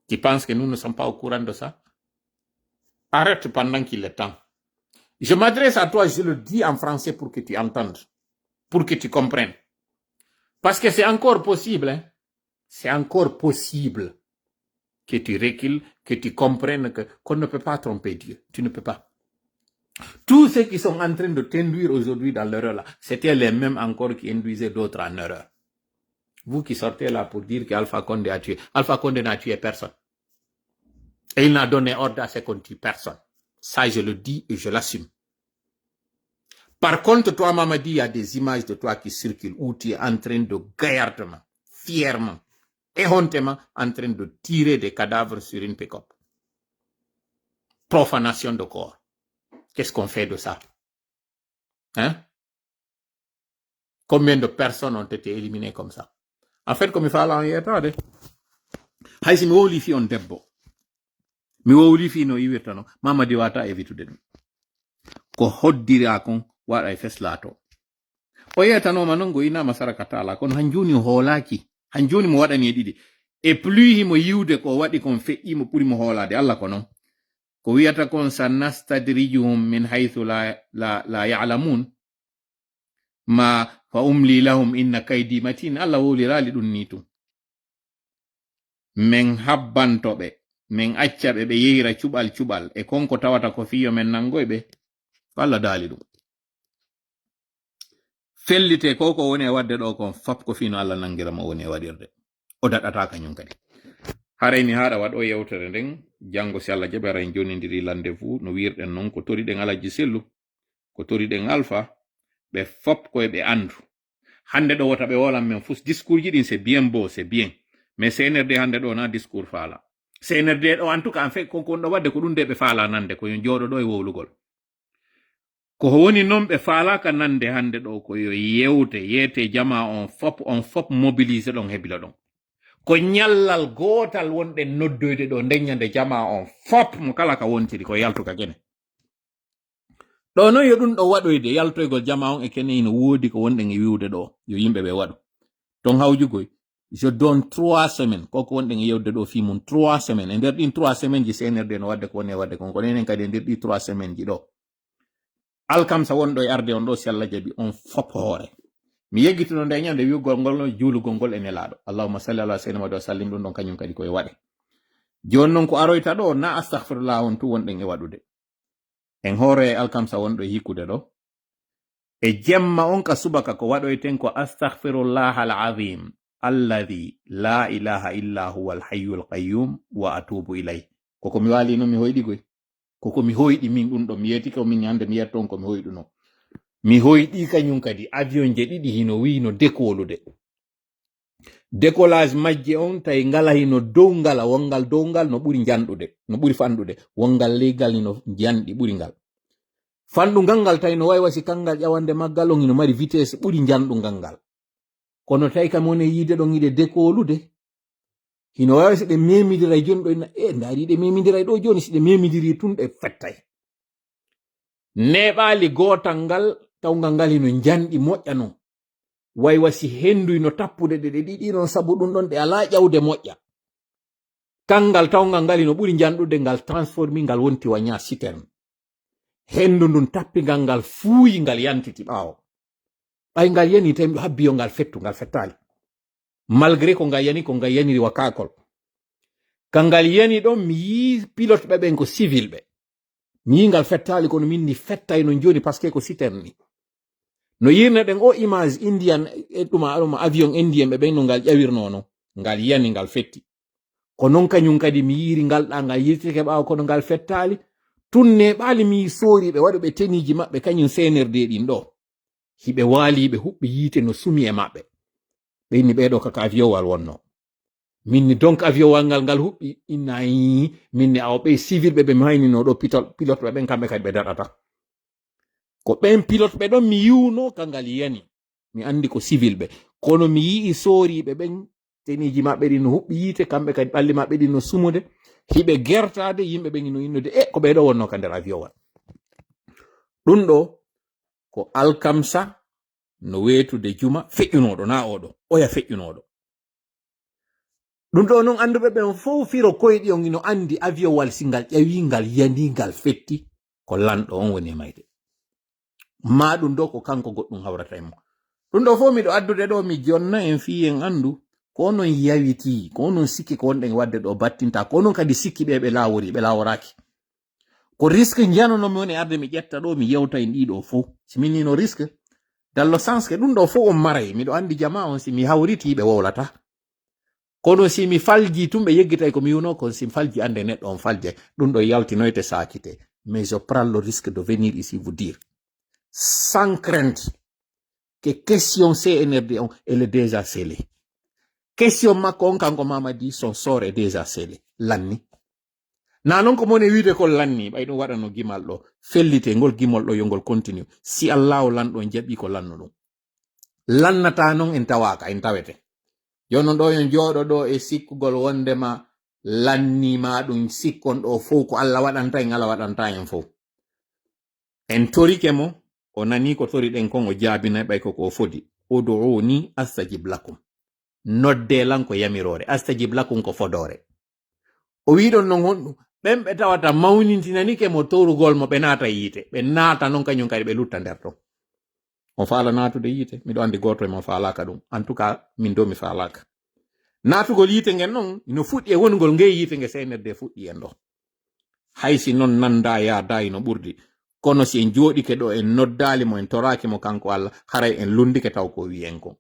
Tu penses que nous ne sommes pas au courant de ça? Arrête pendant qu'il est temps. Je m'adresse à toi, je le dis en français pour que tu entendes, pour que tu comprennes. Parce que c'est encore possible, hein? C'est encore possible que tu recules, que tu comprennes qu'on ne peut pas tromper Dieu. Tu ne peux pas. Tous ceux qui sont en train de t'induire aujourd'hui dans l'erreur là, c'était les mêmes encore qui induisaient d'autres en erreur. Vous qui sortez là pour dire qu'Alpha Condé a tué. Alpha Condé n'a tué personne. Et il n'a donné ordre à ce qu'on tue personne. Ça, je le dis et je l'assume. Par contre, toi, Mamadi, il y a des images de toi qui circulent où tu es en train de gaillardement, fièrement, éhontément, en train de tirer des cadavres sur une pick-up. Profanation de corps. Qu'est-ce qu'on fait de ça? Hein? Combien de personnes ont été éliminées comme ça? En fait, comme il fallait en y être, hay si mi wowli fi on debbo mi wowli fi no iwirta no Mamadi wata evitude ɗum ko hoddira kon waɗa e feslato o yetanoma non go inama sarakata ala kono han joni hoolaki han joni mo waɗani e ɗiɗi e plus himo yiwde ko waɗi kon feƴƴimo ɓurimo hoolade Allah ko non ko wiyata kon sa nastadrijuhum min haythu la ya'lamun ma fa umli lahum inna kaydi matin Allah wowlirali ɗum ni tum men habbantoɓe men accaɓe ɓe yeyra cuɓal e konko tawata ko fiyo men nangoyɓe Allah daali ɗum fellite ko woni e wadde ɗo kon fap ko fino Allah nangira mo woni e waɗirde o daɗata kañum kadi harayni haɗa waɗo yewtere nden jango si Allah jaɓi ara en jonidiri rendez-vous no wirɗen noon ko toriɗen Alaji Sellu ko toriɗen Alpha ɓe fop koye ɓe andu hande ɗo wota ɓe wolan men fus discours ji ɗin c'est bien beau c'est bien mais CNRD hande ɗo na discours faala CNRD ɗo en tout cas en fait kon ɗo wadde ko ɗum de ɓe faala nande ko yo jooɗo ɗo e wowlugol ko woni noon ɓe faalaka nande hande ɗo ko yo yewte yete jama on fop mobilise ɗon hebila ɗon ko ñallal gootal wonɗe noddoyde ɗo ndeññande jama on fop mo kala ka wontiri ko yaltuka kene ɗo noon yo ɗum ɗo waɗoyde yaltoygol jama on e kene ino woodi ko wonɗen e wiwde ɗo yo yimɓe ɓe waɗu ton hawjugoy je donne 3 semaines koko wonɗen e yewde ɗo fi mum 3 semaines e nder ɗin 3 semaines ji CNRD no wadde ko woni e wadde kon kono enen kadi e nder ɗi 3 semaines ji ɗo alkamsa wonɗo e arde on ɗo si Allah jaɓi on fop hoore mi yeggitino nde ñande wiwgol ngol no juulugol ngol e nelaɗo allahumma salli ala sayyidina Muhammad wa sallim ɗum ɗon kañum kadi koye waɗe joni noon ko aroyta ɗo na astaghfirullah on tu wonɗen e waɗude en hoore alkamsa wonɗo e hikkude ɗo e jemma on ka subaka ko waɗoyten ko astaghfirullah al azim alladhi la ilaha illa huwa al hayyul qayyum wa atubu ilay koko mi wali no mi hoyɗi goy koko mi hoyɗi min ɗum ɗo mi yeti ko min hande mi yetton ko mi hoyɗuno mi hoyɗi kañum kadi avion je ɗiɗi hino wino décollude décollage majje on tawi ngala hino dow ngala wongal dow ngal no ɓuri janɗude no ɓuri fanɗude wongal leygal hino janɗi ɓuri ngal fanɗugal ngal tawi no wawi wasi kangal ƴawande maggal on hino mari vitesse ɓuri janɗugal ngal kono tawi kam woni yiide ɗon yiɗe décollude hino wawi si ɗe memidira joni ɗo ndaari ɗe memidira ɗo joni si ɗe memidiri tun ɗe fettay neɓali gotal ngal tawgal ngal hino janɗi moƴƴa non way wasi henduy no tappude ɗe ɗiɗi non sabu ɗum ɗon ɗe ala ƴawde moƴƴa kangal tawgal ngal hino ɓuri janɗude ngal transformi ngal wonti waña citerne hendu ndun tappingal ngal fuuyi ngal yantiti ɓaawo ɓay ngal yani tawi ɗo habbiyo ngal fettu ngal fettali malgré ko ngal yaniri wakakol kangal yani ɗon mi yi pilote ɓeɓen ko civil ɓe mi yi ngal fettali kono min ni fettay no joni par ce que ko citerne ni no yirne ɗen o image indian e ɗuma avion indien ɓe ɓen no ngal ƴawirno no ngal yani ngal fetti ko non kañum kadi mi yiri ngal ɗa ngal yirtike ɓaawo kono ngal fettali tunne ɓaali mi sori ɓe waɗo ɓe teniji maɓɓe kañum CNRD ɗin ɗo hiɓe waali ɓe huɓɓe yiite no sumi e maɓɓe ɓe inni ɓeɗo kaka avion wal wonno minni donc avion wal ngal huɓɓi innayi minni awo ɓe civil ɓe mi haynino ɗo pilote ɓe ɓen kamɓe kadi ɓe daɗata ko ɓen pilote ɓe ɗon mi yiwno kangal yani mi andi ko civil ɓe kono mi yii soriɓe ɓen teniji maɓɓe ɗin no huɓɓi yiite kamɓe kadi ɓalli maɓɓe ɗin no sumude hiɓe gertade yimɓe ɓen no innude ko ɓeɗo wonno ka nder avion wal ɗum ɗo ko alkamsa no wetude juma feƴƴunoɗo na oɗo oya feƴƴunoɗo ɗum ɗo noon anduɓe ɓen fof firo koyɗi on ino andi avion wal si ngal ƴawi ngal yani ngal fetti ko lanɗo on woni mayde ma ɗum ɗo ko kanko goɗɗum hawrata e mo ɗum ɗo fof miɗo addude ɗo mi jonna en fi en andu ko non yawiti ko non sikki ko wonɗen wadde ɗo battinta ko non kadi sikki ɓe lawori ɓe laworaki ko risque janonomi woni arde mi ƴetta ɗo mi yewta en ɗiɗo fof siminino risque dans le sens que ɗum ɗo fo on maray miɗo andi jama on si mi hawriti ɓe wowlata kono si mi falji tumɓe yeggitay ko mi yuno kon si mi falji ande neɗɗo on falje ɗum ɗo yaltinoyte sakite mais je prends le risque de venir ici vous dire sans crainte que question CNRD on elle est déjà scellée question makko on kanko Mamadi son sort est déjà scellé lanni na non ko mone wiide ko lanni ɓay ɗum waɗano gimal ɗo fellite ngol gimol ɗo yo ngol continue si allahu lanɗo jaɓi ko lanno ɗum lannata non en tawaka en tawete jonon ɗo yon jooɗo ɗo e sikkugol wondema lannima ɗum sikkon ɗo fof ko Allah waɗanta en Allah waɗanta en fof en torike mo o nani ko tori ɗen kon o jaabinay ɓay koko fodi ud'uni astajib lakum nodde lan ko yamirore astajib lakum ko fodore o wiɗon non honɗum ɓen ɓe tawata mawnintinanike mo torugol mo ɓe naata yiite ɓe naata non kañum kadi ɓe lutta nder ton on faala natude yiite miɗo andi goto e mo faalaka ɗum en tout cas min do mi faalaka natugol yiite ngen non no fuɗɗi e wongol ngey yiite nge CNRD fuɗɗi en ɗo haysi non nanda yaadayi no ɓurdi kono si en jooɗike ɗo en noddali mo en toraki mo kanko Allah haray en lundike taw ko wi en ko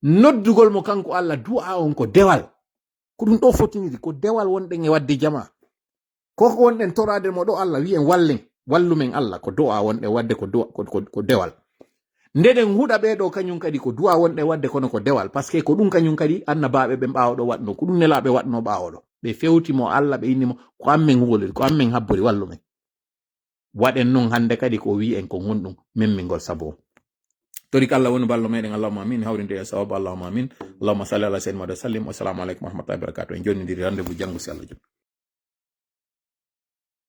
noddugol mo kanko Allah du'a on ko dewal ko ɗum ɗo fotiniri ko dewal wonɗen e wadde jama ko wonɗen torade mo ɗo Allah wi en wallen wallumen Allah ko du'a wonɗe wadde ko dewal ndeden huɗa ɓeɗo kañum kadi ko du'a wonɗe wadde kono ko dewal par ce que ko ɗum kañum kadi annabaɓe ɓe ɓawoɗo waɗno ko ɗum nelaɓe waɗno ɓawoɗo ɓe fewtimo Allah ɓe innimo ko amen huwoliri ko amen habbori wallumen waɗen non hande kadi ko wi en ko gonɗum memmingol sabo torik Allah woni ballo meɗen allahumma amin hawrinde e sawabu allahumma amin allahumma salli ala sayyidina Muhammad sallim wassalamu aleykum wa rahmatullahi wa barakatuh en jonnidiri rendez-vous janggo si Allah joni